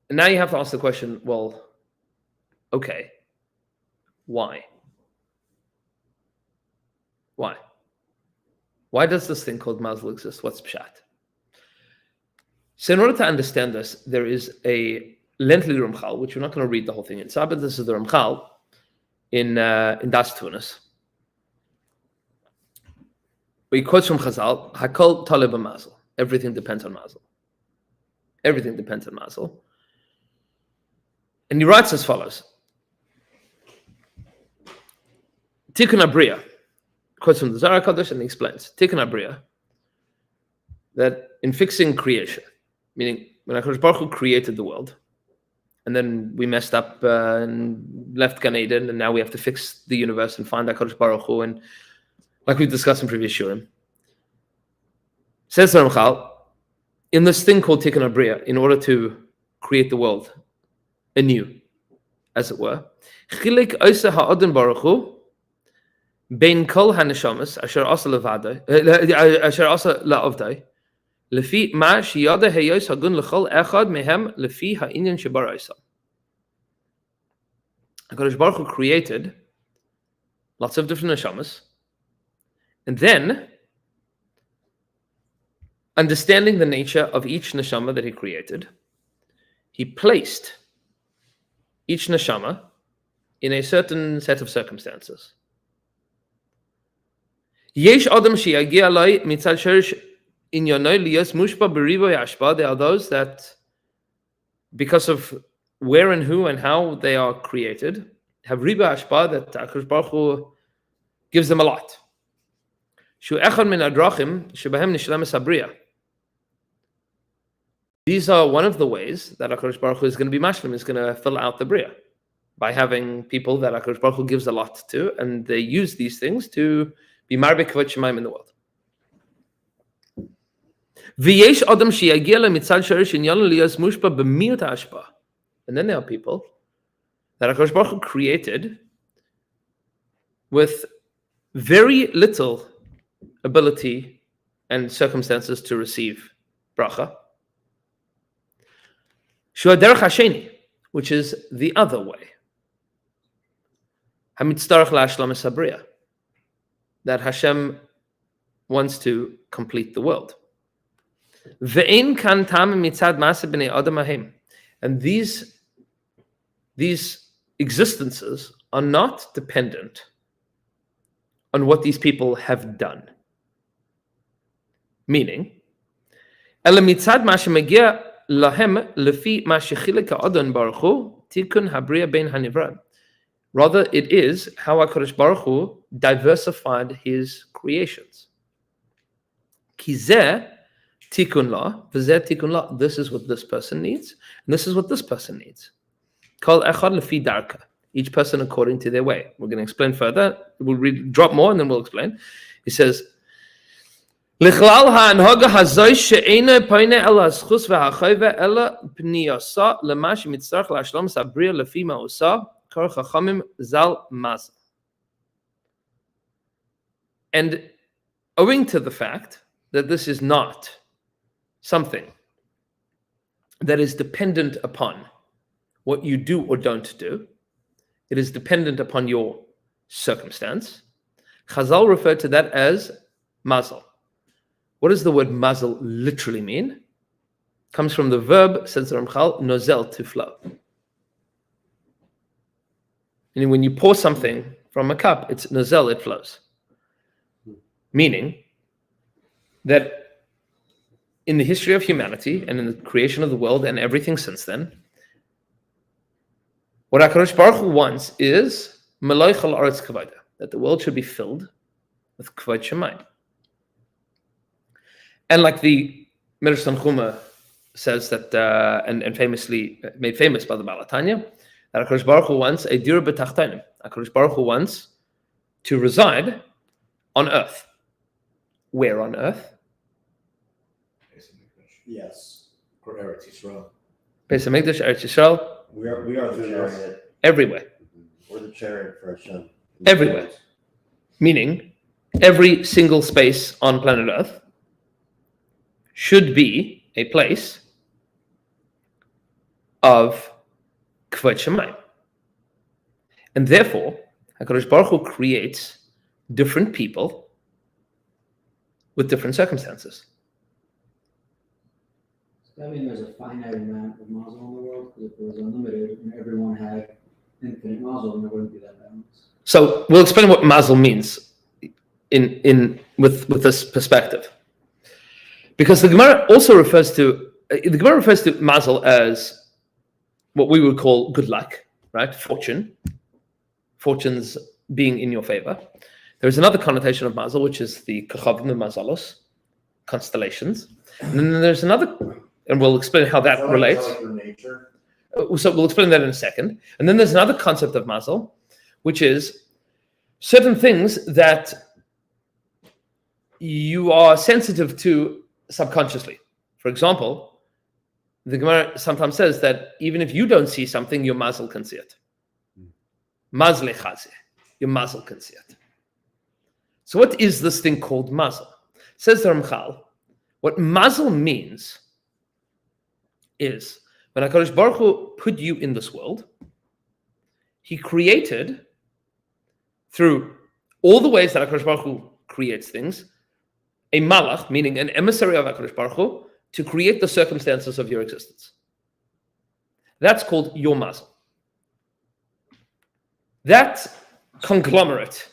And now you have to ask the question, well, okay, why? Why? Why does this thing called Mazal exist? What's pshat? So in order to understand this, there is a lengthy Ramchal, which we're not going to read the whole thing in Sabbath. This is the Ramchal in Das Tunis. He quotes from Chazal, Hakol Talib Mazal. Everything depends on Mazal. Everything depends on Mazal. And he writes as follows. Tikkun Abriya. Quotes from the Zohar Kodesh and he explains. Tikkun Abriya. That in fixing creation, meaning when HaKadosh Baruch Hu created the world, and then we messed up and left Gan Eden, and now we have to fix the universe and find HaKadosh Baruch Hu, and like we've discussed in previous shurim. Says the Ramchal, in this thing called Tikkun Abriya, in order to create the world anew, as it were, Chilik Osa Ha'odin Baruch Hu Bein Kol HaNeshamas Asher Asa Levadai Asher Asa La'ovdai Lefi Ma Shiyada Heyos Hagun Lechol Echad Mehem Lefi Ha'inyan Shebar Osa. HaKadosh Baruch Hu created lots of different neshamas, and then, understanding the nature of each neshama that he created, he placed each neshama in a certain set of circumstances. Yesh adam sheyagia alai mitzad sherish inyanoi liyos mushba berivo yashba. There are those that, because of where and who and how they are created, have riba ashba, that HaKadosh Baruch Hu gives them a lot. Shu echad min adrachim shebahem nishlemes habriya. These are one of the ways that HaKadosh Baruch Hu is going to be mashlim, is going to fill out the bria. by having people that HaKadosh Baruch Hu gives a lot to, and they use these things to be marbek kavod shemaim in the world. V'yesh adam sheyagia lemitzad shorish inyan liyas mushba b'miut hashpa. And then there are people that HaKadosh Baruch Hu created with very little ability and circumstances to receive bracha. Shua derech hasheni, which is the other way. Hamitzdarach la'ashlam esabriya, that Hashem wants to complete the world. Ve'ein kan tam mitzad ma'aseh b'nei adam hahem, and these existences are not dependent on what these people have done. Meaning, ela mitzad ma shemegia lahem lefi ma shechilek ha'adon baruch hu tikun habriya bein hanivra. Rather, it is how HaKadosh Baruch Hu diversified his creations. Ki zeh tikun la, v'zeh tikun la. This is what this person needs, and this is what this person needs. Kol echad lefi darka. Each person according to their way. We're going to explain further. We'll drop more and then we'll explain. He says, L'chlal ha'anhoga hazoi she'eino poine el ha'zchus v'ha'chayve ela pniyasa lema shemitzarach la'ashlam sabriya lefi ma'usa kor chachamim zal mazal. And owing to the fact that this is not something that is dependent upon what you do or don't do, it is dependent upon your circumstance. Chazal referred to that as mazal. What does the word mazal literally mean? It comes from the verb, says the Ramchal, nozel, to flow. And when you pour something from a cup, it's nozel, it flows. Meaning that in the history of humanity and in the creation of the world and everything since then, what HaKadosh Baruch Hu wants is Meloi chol haaretz kavod, that the world should be filled with kavod shemayim. And like the Midrash Tanchuma says that, and famously made famous by the Baal HaTanya, that HaKadosh Baruch Hu wants a dira b'tachtonim. HaKadosh Baruch Hu wants to reside on earth. Where on earth?
Yes.
Or Eretz Yisrael.
Beis Hamikdash, Eretz Yisrael,
We are the chariot.
everywhere.
We're the chariot for Hashem.
Everywhere. Meaning, every single space on planet Earth should be a place of Kvod Shemayim. And therefore, HaKadosh Baruch Hu creates different people with different circumstances.
Does that mean there's a finite amount of mazel in the world? Because if it was unlimited and everyone had infinite mazel, then there wouldn't be that balance.
So we'll explain what mazel means with this perspective. Because the Gemara also refers to mazel as what we would call good luck, right? Fortune's being in your favor. There's another connotation of mazel, which is the kachavim, the mazalos, constellations. And then there's another, and we'll explain how that relates.
Like your nature?
So we'll explain that in a second. And then there's another concept of mazel, which is certain things that you are sensitive to subconsciously. For example, the Gemara sometimes says that even if you don't see something, your mazel can see it. Mazle chazeh, your mazel can see it. So what is this thing called mazel? Says the Ramchal, what mazel means is when HaKadosh Baruch Hu put you in this world, he created, through all the ways that HaKadosh Baruch Hu creates things, a malach, meaning an emissary of HaKadosh Baruch Hu, to create the circumstances of your existence. That's called your mazel. That conglomerate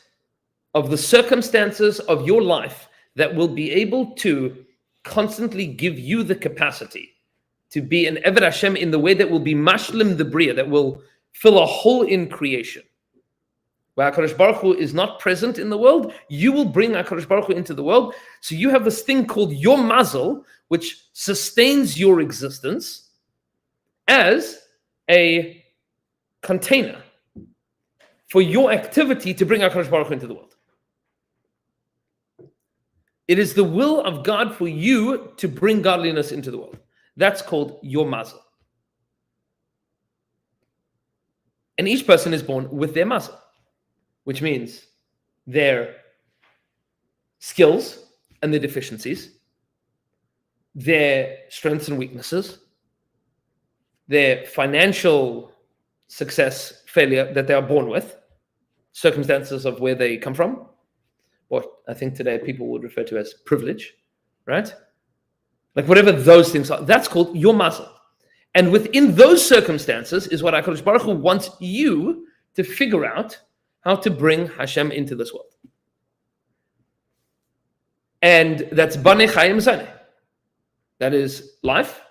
of the circumstances of your life that will be able to constantly give you the capacity to be an Eved Hashem in the way that will be mashlim the bria, that will fill a hole in creation. Where HaKadosh Baruch Hu is not present in the world, you will bring HaKadosh Baruch Hu into the world. So you have this thing called your mazel, which sustains your existence as a container for your activity to bring HaKadosh Baruch Hu into the world. It is the will of God for you to bring godliness into the world. That's called your mazal. And each person is born with their mazal, which means their skills and their deficiencies, their strengths and weaknesses, their financial success, failure that they are born with, circumstances of where they come from, what I think today people would refer to as privilege, right? Like whatever those things are, that's called your mazal. And within those circumstances is what HaKadosh Baruch Hu wants you to figure out how to bring Hashem into this world. And that's Banei Chayim Zaneh. That is life,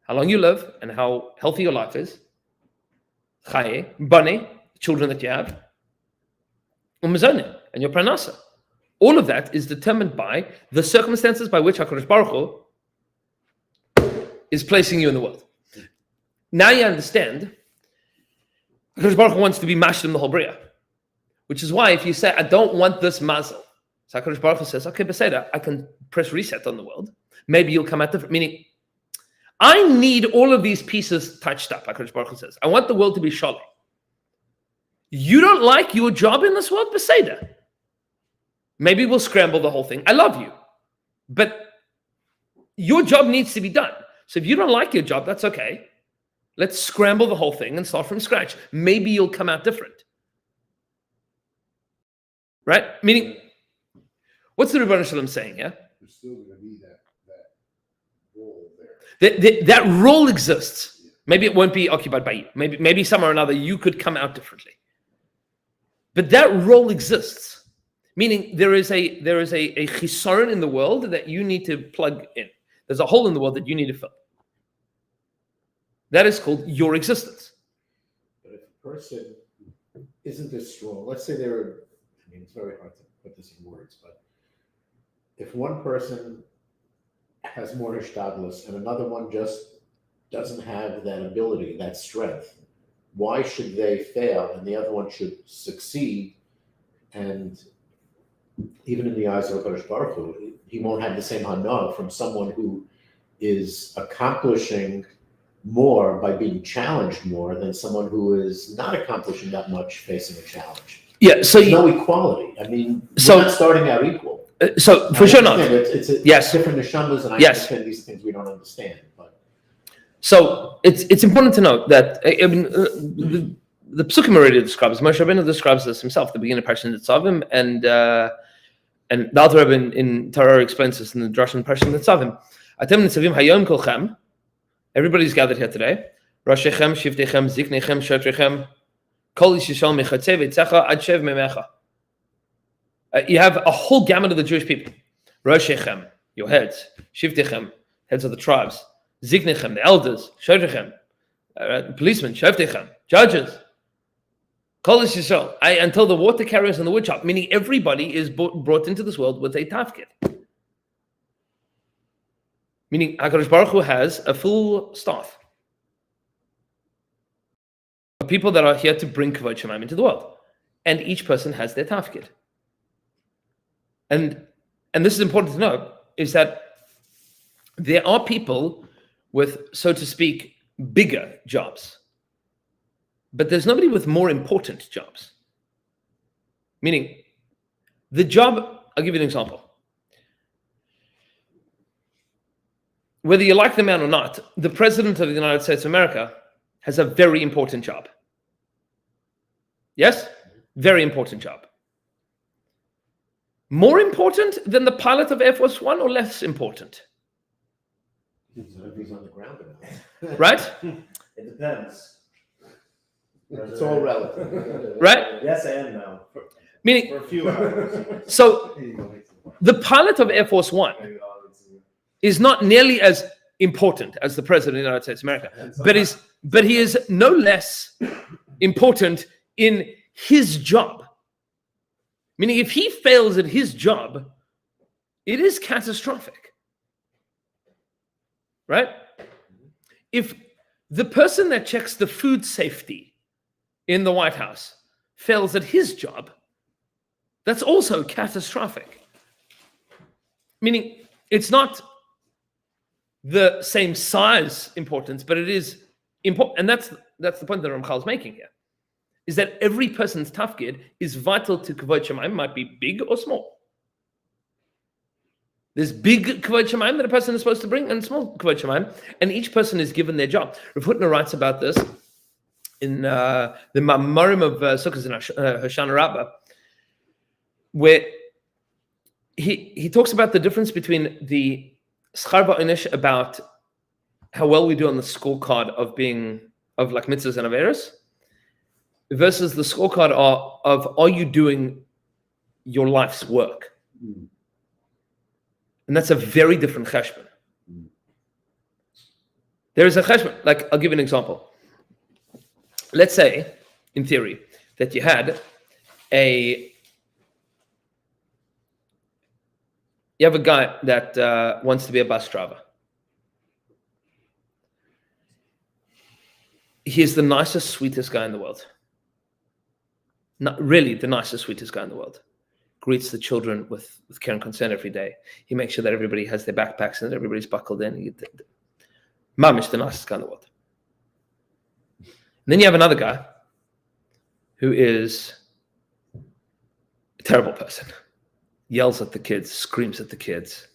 how long you live, and how healthy your life is. Chaye, Banei, children that you have. Umazoneh, and your pranasa. All of that is determined by the circumstances by which HaKadosh Baruch Hu is placing you in the world. Now you understand, HaKadosh Baruch Hu wants to be mashed in the whole Bria. Which is why if you say, I don't want this mazal, so HaKadosh Baruch Hu says, okay, Beseda, I can press reset on the world. Maybe you'll come out different. Meaning, I need all of these pieces touched up, HaKadosh Baruch Hu says. I want the world to be shalom. You don't like your job in this world, Beseda. Maybe we'll scramble the whole thing. I love you. But your job needs to be done. So if you don't like your job, that's okay. Let's scramble the whole thing and start from scratch. Maybe you'll come out different. Right? Meaning, what's the Rebbeinu Shalom saying, yeah?
There's still going to be that role there.
That role exists. Maybe it won't be occupied by you. Maybe somewhere or another you could come out differently. But that role exists. Meaning there is a chisaron in the world that you need to plug in. There's a hole in the world that you need to fill. That is called your existence.
But if a person isn't as strong, let's say it's very hard to put this in words, but if one person has more hishtadlus and another one just doesn't have that ability, that strength, why should they fail and the other one should succeed? And even in the eyes of HaKadosh Baruch Hu, he won't have the same hana from someone who is accomplishing more by being challenged more than someone who is not accomplishing that much facing a challenge.
Yeah, so
There's no equality. I mean,
So-
we're not starting out equal.
so for sure not.
It's
Yes.
different neshamas, and I
Yes.
understand these things we don't understand. But
So it's important to note that I mean the Psukim already describes. Moshe Rabbeinu describes this himself. The beginning of Parshat Nitzavim, and the Alter Rebbe in Torah explains this in the Drush and Parshat Nitzavim. Atem nitzavim hayom kolchem. Everybody's gathered here today. Roshechem, Shivtechem, Ziknechem, Shotrechem, Kol Yishishol Mechatzev Etzecha Ad Shev Memecha. You have a whole gamut of the Jewish people. Roshechem, your heads. Shivtechem, heads of the tribes. Ziknechem, the elders. Shotrechem, policemen. Shavtechem, judges. Kol Yishishol, until the water carriers and the wood chop. Meaning everybody is brought into this world with a tafkid. Meaning HaKadosh Baruch Hu has a full staff of people that are here to bring Kavod Shemaim into the world. And each person has their tafkid. And this is important to know, is that there are people with, so to speak, bigger jobs. But there's nobody with more important jobs. Meaning, the job, I'll give you an example. Whether you like the man or not, the President of the United States of America has a very important job. Yes? Very important job. More important than the pilot of Air Force One or less important?
he's on the ground now.
Right?
It depends.
It's all relative.
Right?
Yes and no.
Meaning,
For a few hours.
so the pilot of Air Force One is not nearly as important as the President of the United States of America, but he is no less important in his job. Meaning, if he fails at his job, it is catastrophic. Right? If the person that checks the food safety in the White House fails at his job, that's also catastrophic. Meaning, it's not the same size importance, but it is important. And that's the point that Ramchal is making here, is that every person's tafkid is vital to Kavod Shemaim, might be big or small. There's big Kavod Shemaim that a person is supposed to bring, and small Kavod Shemaim, and each person is given their job. Rav Hutner writes about this in the Ma'amarim of Sukkot and Hoshana Rabbah, where he talks about the difference between the Schar Va'onish about how well we do on the scorecard of like mitzvahs and averos, versus the scorecard of are you doing your life's work? And that's a very different cheshbon. There is a cheshbon, like I'll give you an example. Let's say, in theory, that you have a guy that wants to be a bus driver. He is the nicest, sweetest guy in the world. Not really the nicest, sweetest guy in the world. Greets the children with care and concern every day. He makes sure that everybody has their backpacks and that everybody's buckled in. Mamish, the nicest guy in the world. And then you have another guy who is a terrible person. Yells at the kids, screams at the kids.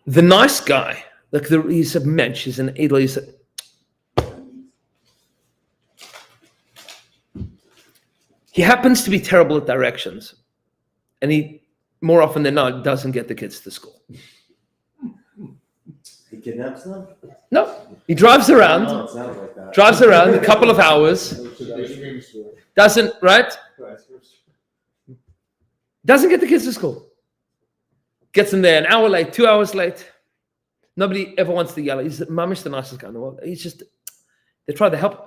The nice guy, like he's a mensch, he's an edel, he happens to be terrible at directions, and he, more often than not, doesn't get the kids to school.
He kidnaps them?
No, he drives around,
No, it sounds like that.
drives around a couple of hours, doesn't, right? Doesn't get the kids to school. Gets them there an hour late, 2 hours late. Nobody ever wants to yell. He's mamish the nicest guy in the world. He's just, they try to help him.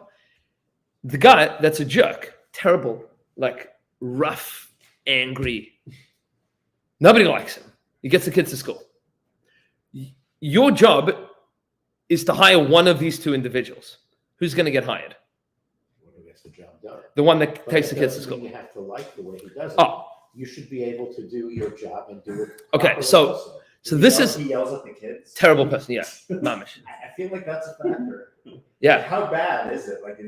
The guy that's a jerk, terrible, like rough, angry. Nobody likes him. He gets the kids to school. Your job is to hire one of these two individuals. Who's going to get hired?
Who gets the job done.
The one that
But
takes
it
the kids to
doesn't
school.
mean you have to like the way he does it.
Oh,
You should be able to do your job and do it.
Okay,
properly
so-
also.
so this
He
is
yells at the kids.
terrible person. Yeah, mamish.
I feel like that's a factor.
Yeah.
How bad is it? Like,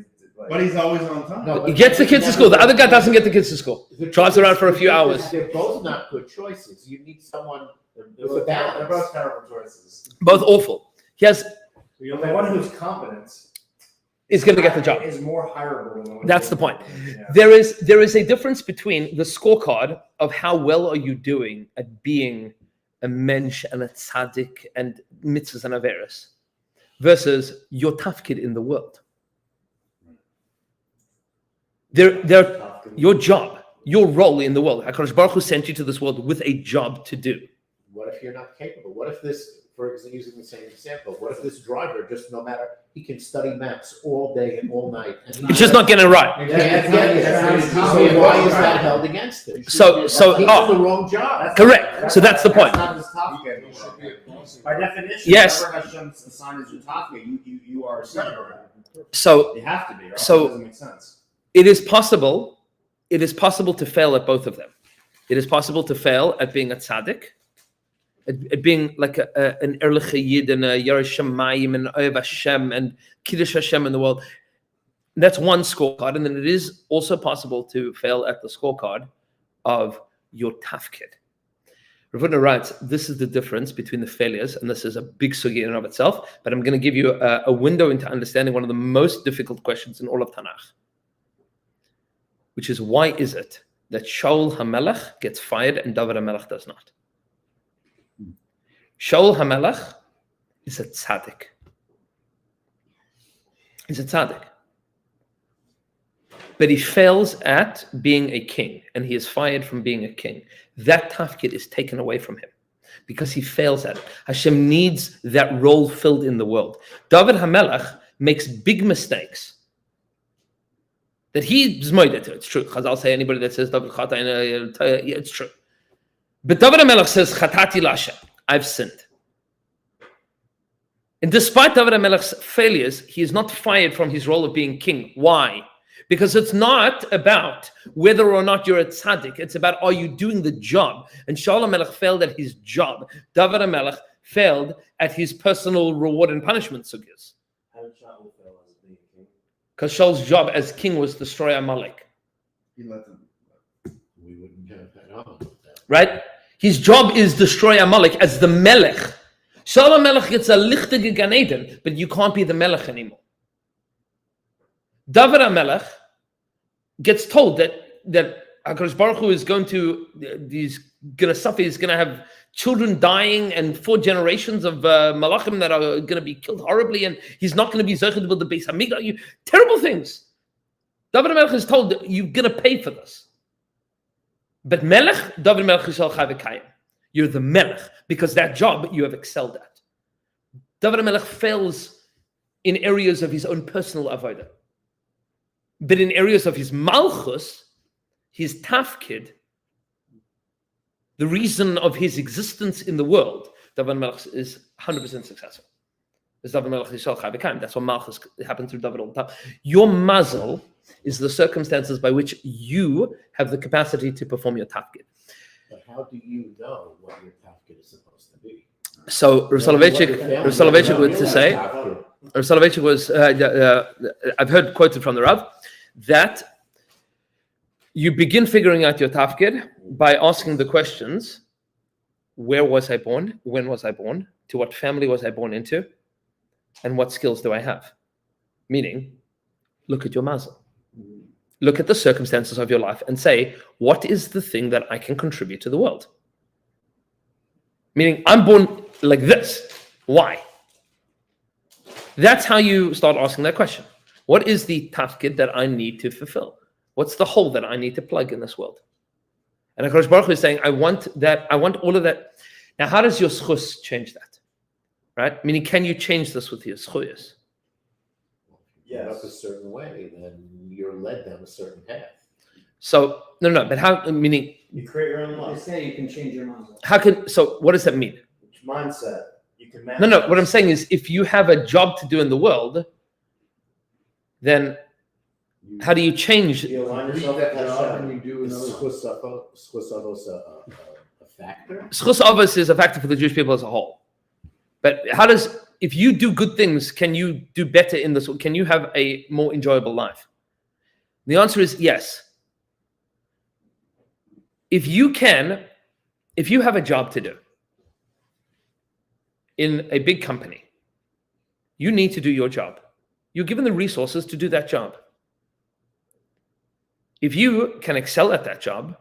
But he's always on time.
No,
He gets the kids to school. The other guy doesn't get the kids to school.
The
Drives
truth
around
is-
for a
the
few
truth is
hours.
They're both not good choices. You need someone with a
they're
balance.
both terrible choices.
Both awful. He has
The one who's competent
is going to get the job.
is more hireable than the one.
That's the point.
Yeah.
There is a difference between the scorecard of how well are you doing at being a mensch and a tzaddik and mitzvahs and averos versus your tafkid in the world. Your job, your role in the world. HaKadosh Baruch Hu sent you to this world with a job to do.
What if you're not capable? What if this, for example, using the same example, what if this driver just no matter, he can study maps all day and all night. And
He's just not getting it right.
And can't get it. So why is that held against him?
So
He's on
oh,
the wrong job.
correct. So that's the point.
not his tafkid. By definition,
Yes.
whatever Hashem's assigned as your tafkid, you are a studier.
So
You have to be, or else
So-
it doesn't make sense.
it is possible to fail at both of them. It is possible to fail at being a tzaddik, at being like an Erlich Yid and a Yeresh Shamayim and Oyev Hashem and Kiddush Hashem in the world. That's one scorecard. And then it is also possible to fail at the scorecard of your tafkid. Rav Hutner writes, this is the difference between the failures, and this is a big sugi in and of itself, but I'm going to give you a window into understanding one of the most difficult questions in all of Tanakh, which is, why is it that Shaul HaMelech gets fired and David HaMelech does not? Shaul HaMelech is a tzaddik. He's a tzaddik. But he fails at being a king, and he is fired from being a king. That tafkid is taken away from him because he fails at it. Hashem needs that role filled in the world. David HaMelech makes big mistakes that he's moided to. It's true. Chazal say anybody that says David Chata, yeah, it's true. But David HaMelech says, Chatati Lashem, I've sinned. And despite David HaMelech's failures, he is not fired from his role of being king. Why? Because it's not about whether or not you're a tzaddik. It's about, are you doing the job? And Shaul HaMelech failed at his job. David HaMelech failed at his personal reward and punishment sugyas.
How did Shaul fail as being king?
Because Shaul's job as king was to destroy Amalek.
He let them.
We wouldn't have had on with that.
Right? His job is destroy Amalek as the melech. Shaul HaMelech gets a lichtige Gan Eden, but you can't be the melech anymore. David HaMelech gets told that HaKadosh Baruch Hu is going to suffer, he's going to have children dying and 4 generations of malachim that are going to be killed horribly, and he's not going to be zeicher to build the Beis Hamikdash. Terrible things. David HaMelech is told that you're going to pay for this. But Melech, David HaMelech Yishal Chai V'Kayim. You're the Melech, because that job you have excelled at. David HaMelech fails in areas of his own personal avodah. But in areas of his malchus, his tafkid, the reason of his existence in the world, David HaMelech is 100% successful. It's David HaMelech Yishal Chai V'Kayim. That's what malchus happens through David all the time. Your mazal is the circumstances by which you have the capacity to perform your tafkid.
But how do you know what your tafkid is supposed to be?
So Rav Soloveitchik would to say, Rav Soloveitchik was, I've heard quoted from the Rav, that you begin figuring out your tafkid by asking the questions: where was I born? When was I born? To what family was I born into? And what skills do I have? Meaning, look at your mazal. Look at the circumstances of your life and say, what is the thing that I can contribute to the world? Meaning, I'm born like this. Why? That's how you start asking that question. What is the tafkid that I need to fulfill? What's the hole that I need to plug in this world? And HaKadosh Baruch Hu is saying, I want that, I want all of that. Now, how does your schus change that? Right? Meaning, can you change this with your schuyas?
Yes. Up a certain way, then you're led down a certain path.
So, no, but how, meaning,
You create your own
They
life.
say you can change your mindset.
how can, so what does that mean?
Mindset. You can manage.
No, what I'm saying is, if you have a job to do in the world, then how do you change?
You align
Read
yourself
that
with
job
Hashem.
and you do another schusavos a factor.
Schus avos is a factor for the Jewish people as a whole. But how does, if you do good things, can you do better in this? Can you have a more enjoyable life? The answer is yes. If you have a job to do in a big company, you need to do your job. You're given the resources to do that job. If you can excel at that job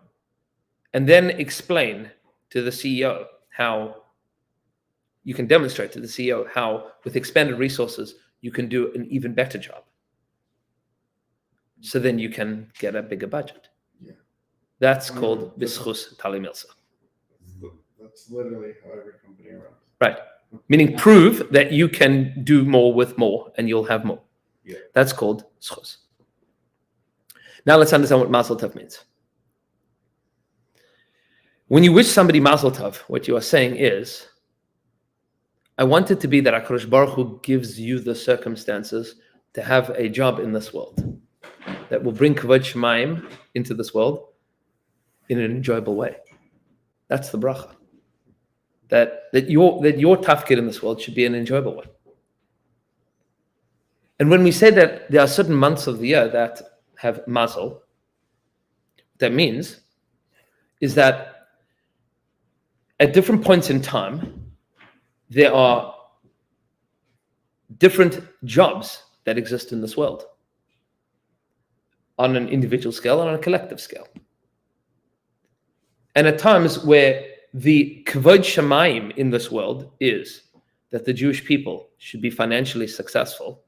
and then explain to the CEO how you can demonstrate to the CEO how, with expanded resources, you can do an even better job. So then you can get a bigger budget.
Yeah.
That's called bischus tali milsa.
That's literally how every company runs.
Right. Meaning prove that you can do more with more and you'll have more.
Yeah.
That's called schus. Now let's understand what Mazal Tov means. When you wish somebody Mazal Tov, what you are saying is, I want it to be that HaKadosh Baruch Hu gives you the circumstances to have a job in this world that will bring Kavod Shemaim into this world in an enjoyable way. That's the bracha. That your tafkid in this world should be an enjoyable one. And when we say that there are certain months of the year that have mazal, what that means is that at different points in time, there are different jobs that exist in this world on an individual scale and on a collective scale. And at times where the Kavod Shamayim in this world is that the Jewish people should be financially successful,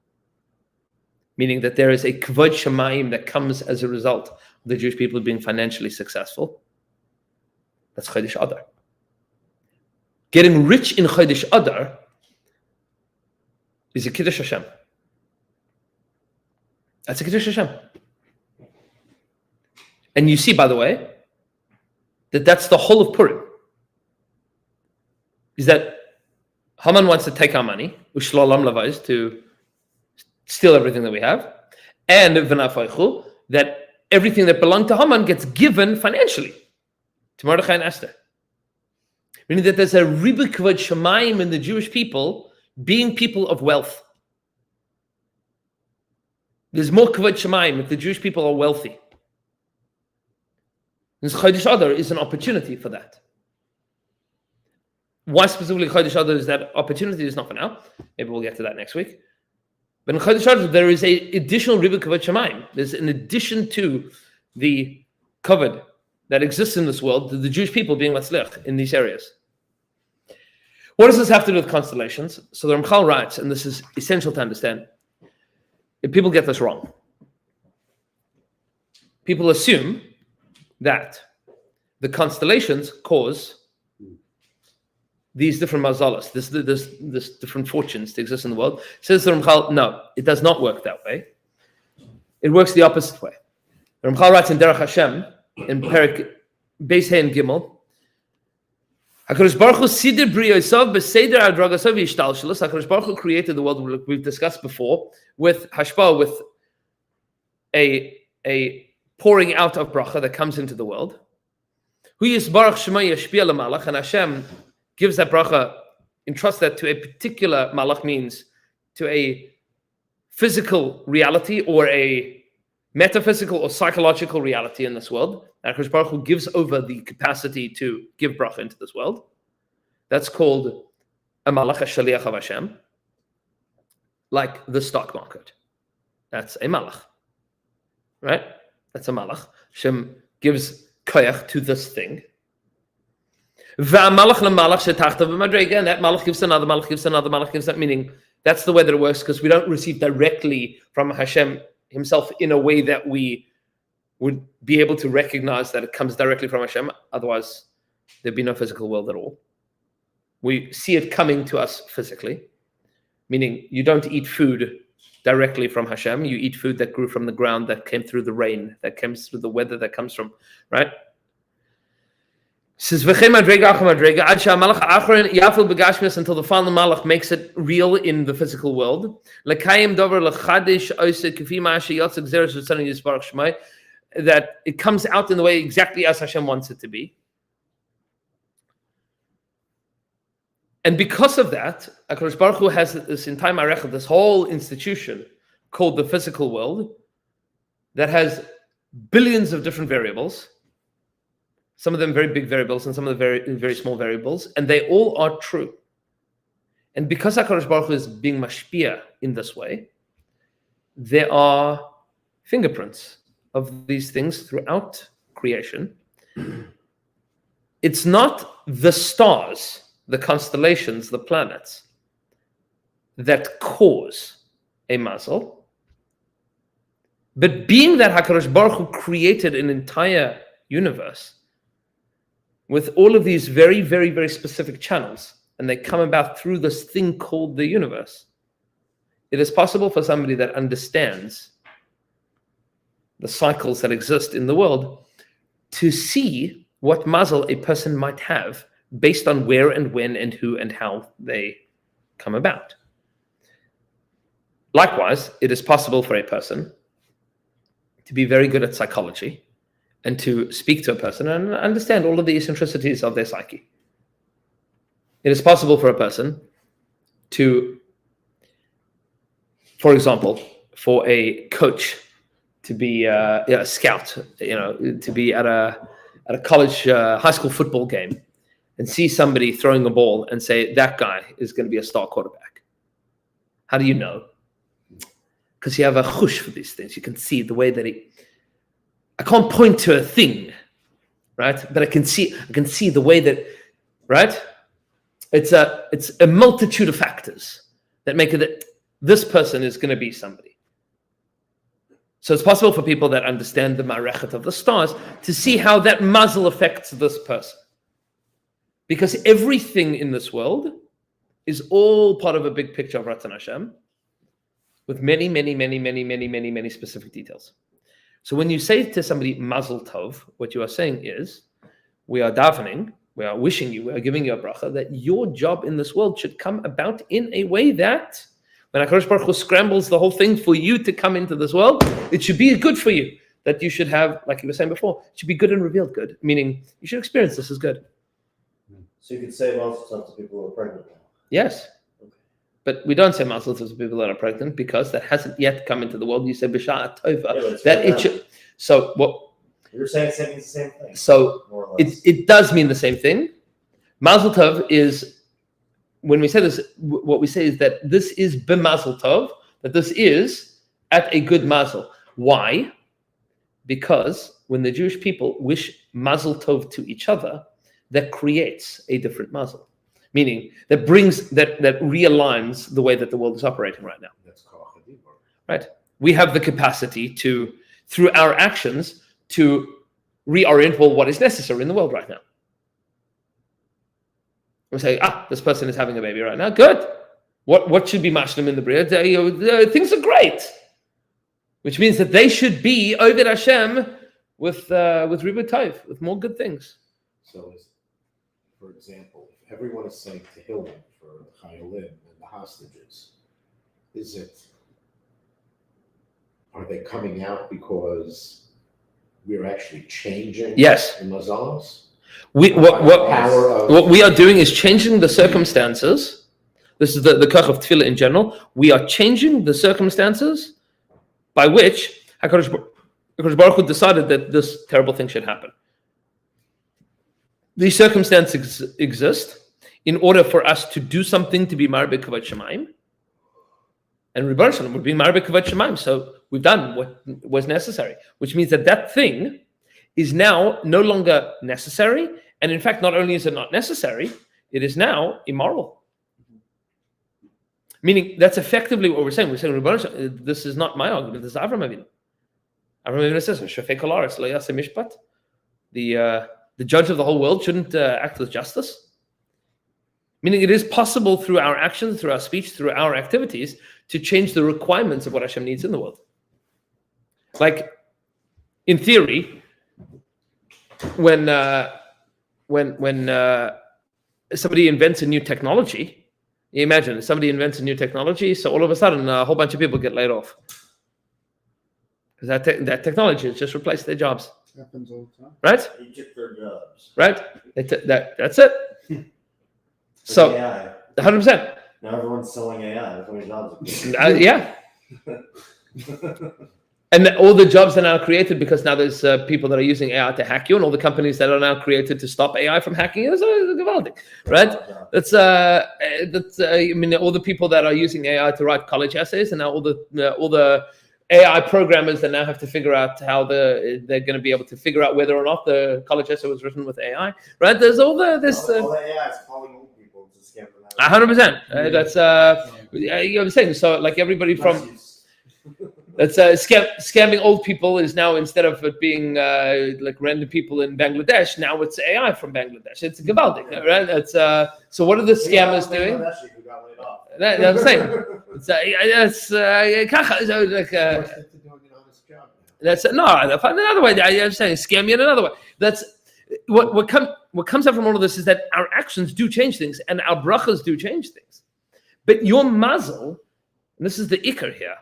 meaning that there is a Kavod Shamayim that comes as a result of the Jewish people being financially successful, that's Chodesh Adar. Getting rich in Chodesh Adar is a Kiddush Hashem. That's a Kiddush Hashem. And you see, by the way, that that's the whole of Purim. Is that Haman wants to take our money, Ushlolam Lavais, to steal everything that we have, and V'nafaychu, that everything that belonged to Haman gets given financially to Mordechai and Esther. Meaning that there's a ribuk kvod shamayim in the Jewish people being people of wealth. There's more kvod shamayim if the Jewish people are wealthy. And Chodesh Adar is an opportunity for that. Why specifically Chodesh Adar is that opportunity is not for now. Maybe we'll get to that next week. But in Chodesh Adar, there is an additional ribuk kvod shamayim. There's an addition to the kavod that exists in this world, the Jewish people being matzliach in these areas. What does this have to do with constellations? So the Ramchal writes, and this is essential to understand, if people get this wrong. People assume that the constellations cause these different mazalas, this different fortunes to exist in the world. Says the Ramchal, no, it does not work that way. It works the opposite way. The Ramchal writes in Derech Hashem, in Perik Beis Hein Gimel, HaKadosh Baruch Hu Sidir Briyosav B'Seder Adragasav Yishtalshalos. HaKadosh Baruch Hu created the world, we've discussed before, with hashpah, with a pouring out of bracha that comes into the world. Hu Yisbarach Shema Yashpia L'Malach, and Hashem gives that bracha, entrusts that to a particular malach, means to a physical reality or a metaphysical or psychological reality in this world. HaKadosh Baruch Hu gives over the capacity to give bracha into this world. That's called a malach, a shaliach of Hashem, like the stock market. That's a malach, right? That's a malach. Hashem gives koyach to this thing. And that malach gives another malach, gives another malach, gives that, meaning that's the way that it works, because we don't receive directly from Hashem himself in a way that we would be able to recognize that it comes directly from Hashem. Otherwise, there'd be no physical world at all. We see it coming to us physically, meaning you don't eat food directly from Hashem. You eat food that grew from the ground, that came through the rain, that comes through the weather, that comes from, right? It says, until the final malach makes it real in the physical world. That it comes out in the way exactly as Hashem wants it to be. And because of that, HaKadosh Baruch Hu has this entire marech, this whole institution called the physical world that has billions of different variables, some of them very big variables and some of them very, very small variables, and they all are true. And because HaKadosh Baruch Hu is being mashpia in this way, there are fingerprints of these things throughout creation. It's not the stars, the constellations, the planets that cause a mazal, but being that HaKadosh Baruch Hu created an entire universe with all of these very, very, very specific channels, and they come about through this thing called the universe, it is possible for somebody that understands the cycles that exist in the world to see what mazal a person might have based on where and when and who and how they come about. Likewise, it is possible for a person to be very good at psychology and to speak to a person and understand all of the eccentricities of their psyche. It is possible for a person to, for example, for a coach to be a scout, to be at a college, high school football game and see somebody throwing a ball and say, that guy is going to be a star quarterback. How do you know? Because you have a chush for these things. You can see the way that I can't point to a thing, right? But I can see the way that, right? It's a multitude of factors that make it that this person is going to be somebody. So it's possible for people that understand the marechet of the stars to see how that mazal affects this person. Because everything in this world is all part of a big picture of Ratzon Hashem with many, many, many, many, many, many, many specific details. So when you say to somebody Mazal Tov, what you are saying is, we are davening, we are wishing you, we are giving you a bracha, that your job in this world should come about in a way that when HaKadosh Baruch Hu scrambles the whole thing for you to come into this world, it should be good for you. that you should have, like you were saying before, it should be good and revealed good, meaning you should experience this as good.
So you could say Mazel Tov to people who are pregnant now.
Yes. But we don't say Mazel Tov to people that are pregnant because that hasn't yet come into the world. You say B'Sha'at Tova.
Yeah, but it's
That
for
it
them.
should. So what?
You're saying it means the same thing.
So
More or less.
it does mean the same thing. Mazel Tov is, when we say this, what we say is that this is b'Mazel Tov, that this is at a good mazel. Why? Because when the Jewish people wish Mazel Tov to each other, that creates a different mazel. Meaning that brings, that realigns the way that the world is operating right now.
That's koach hadibur.
Right? We have the capacity to, through our actions, to reorient what is necessary in the world right now. We say, this person is having a baby right now. Good. What should be mashlim in the bria? Things are great, which means that they should be Oved Hashem with Ribu Tov, with more good things.
So, for example, if everyone is saying Tehillim for the Chayolim and the hostages, are they coming out because we're actually changing
Yes.
the mazalos?
What we are doing is changing the circumstances. This is the koch of tefillah in general. We are changing the circumstances by which HaKadosh Baruch Hu decided that this terrible thing should happen. These circumstances exist in order for us to do something to be marbe kavod shemaim. And Rebbe Shalom would be marbe kavod shemaim. So we've done what was necessary, which means that thing is now no longer necessary. And in fact, not only is it not necessary, it is now immoral. Meaning, that's effectively what we're saying. We're saying, this is not my argument, this is Avraham Avinu. Avraham Avinu says, Shafei kol haaretz lo yaseh mishpat. The judge of the whole world shouldn't act with justice. Meaning, it is possible through our actions, through our speech, through our activities, to change the requirements of what Hashem needs in the world. Like, in theory, when somebody invents a new technology, you imagine somebody invents a new technology, so all of a sudden a whole bunch of people get laid off because that technology has just replaced their jobs.
Happens all the time.
Right?
You took their jobs.
Right? That's it. So,
AI.
100%.
Now everyone's selling AI. That's how many jobs.
Yeah. And all the jobs are now created because now there's people that are using AI to hack you, and all the companies that are now created to stop AI from hacking you. It's gewaldig, right? That's I mean, all the people that are using AI to write college essays, and now all the AI programmers that now have to figure out how they're going to be able to figure out whether or not the college essay was written with AI, right? There's all the
AI is calling old people to scam them out.
100%. That's you know what I'm saying. So like everybody from. That's scamming old people is now, instead of it being like random people in Bangladesh, now it's AI from Bangladesh. It's gewaldig, right? That's so. What are the scammers doing?
Who got laid off.
That I'm saying. That's another way. I'm saying scam you in another way. That's what comes out from all of this is that our actions do change things, and our brachas do change things. But your mazel, and this is the ikar here,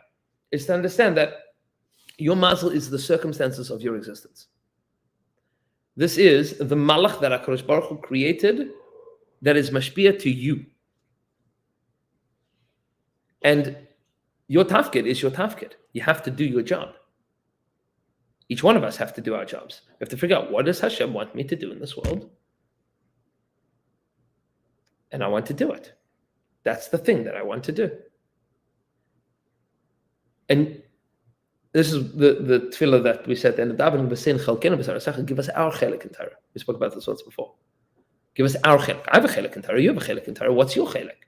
is to understand that your mazel is the circumstances of your existence. This is the malach that HaKadosh Baruch Hu created that is mashpia to you. And your tafkid is your tafkid. You have to do your job. Each one of us have to do our jobs. We have to figure out, what does Hashem want me to do in this world? And I want to do it. That's the thing that I want to do. And this is the tefillah that we said in the davening, give us our chelik in Torah. We spoke about this once before. Give us our chelik. I have a chelik in Torah. You have a chelik in Torah. What's your chelik?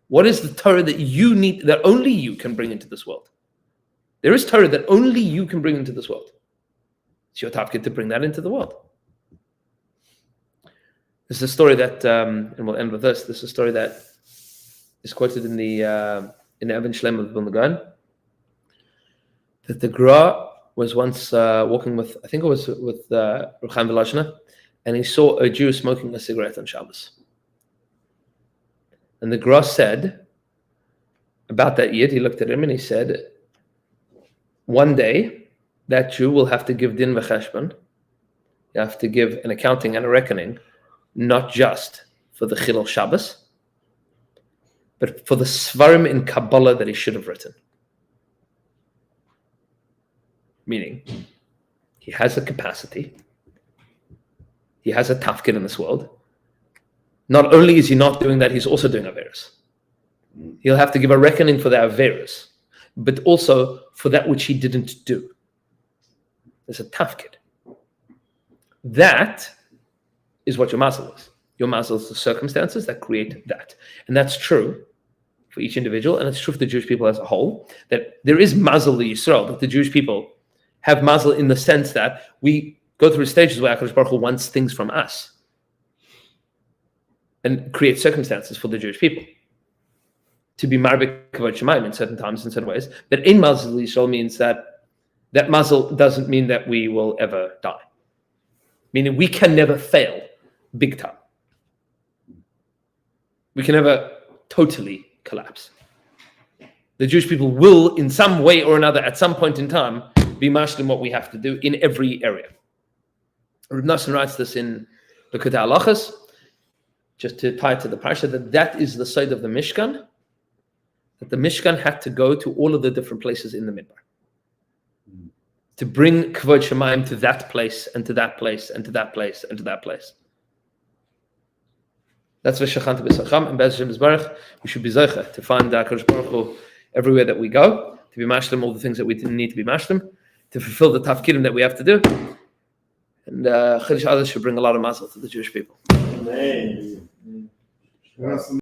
What is the Torah that you need, that only you can bring into this world? There is Torah that only you can bring into this world. It's your tafkid to bring that into the world. This is a story that, and we'll end with this. This is a story that is quoted in the Evan Shlem of Vilna Gaon. That the Gra was once walking with, I think it was with Reb Chaim Volozhiner, and he saw a Jew smoking a cigarette on Shabbos. And the Gra said about that Yid, he looked at him and he said, one day that Jew will have to give din v'cheshbon. You have to give an accounting and a reckoning, not just for the Chilul Shabbos, but for the svarim in Kabbalah that he should have written. Meaning, he has a capacity, he has a tafkid in this world. Not only is he not doing that, he's also doing Averos. He'll have to give a reckoning for the Averos, but also for that which he didn't do. There's a tafkid. That is what your mazal is. Your mazal is the circumstances that create that. And that's true for each individual, and it's true for the Jewish people as a whole, that there is mazal Yisrael, that the Jewish people have mazal in the sense that we go through stages where HaKadosh Baruch Hu wants things from us and create circumstances for the Jewish people to be marbek kavod shemayim in certain times, in certain ways. But in mazal Yisrael means that mazal doesn't mean that we will ever die. Meaning we can never fail big time. We can never totally collapse. The Jewish people will, in some way or another, at some point in time, be mashlim what we have to do in every area. Reb Nosson writes this in the Likutei Halachos, just to tie it to the parsha, that is the side of the Mishkan, that the Mishkan had to go to all of the different places in the Midbar. To bring Kavod Shemayim to that place, and to that place, and to that place, and to that place. That's v'shachanti b'sacham, and Be'ez Hashem Yisbarach, we should be zeicha to find HaKadosh Baruch Hu everywhere that we go, to be mashlim all the things that we didn't need to be mashlim, to fulfill the tafkidim that we have to do. And Chodesh Adar should bring a lot of mazal to the Jewish people.
Amen.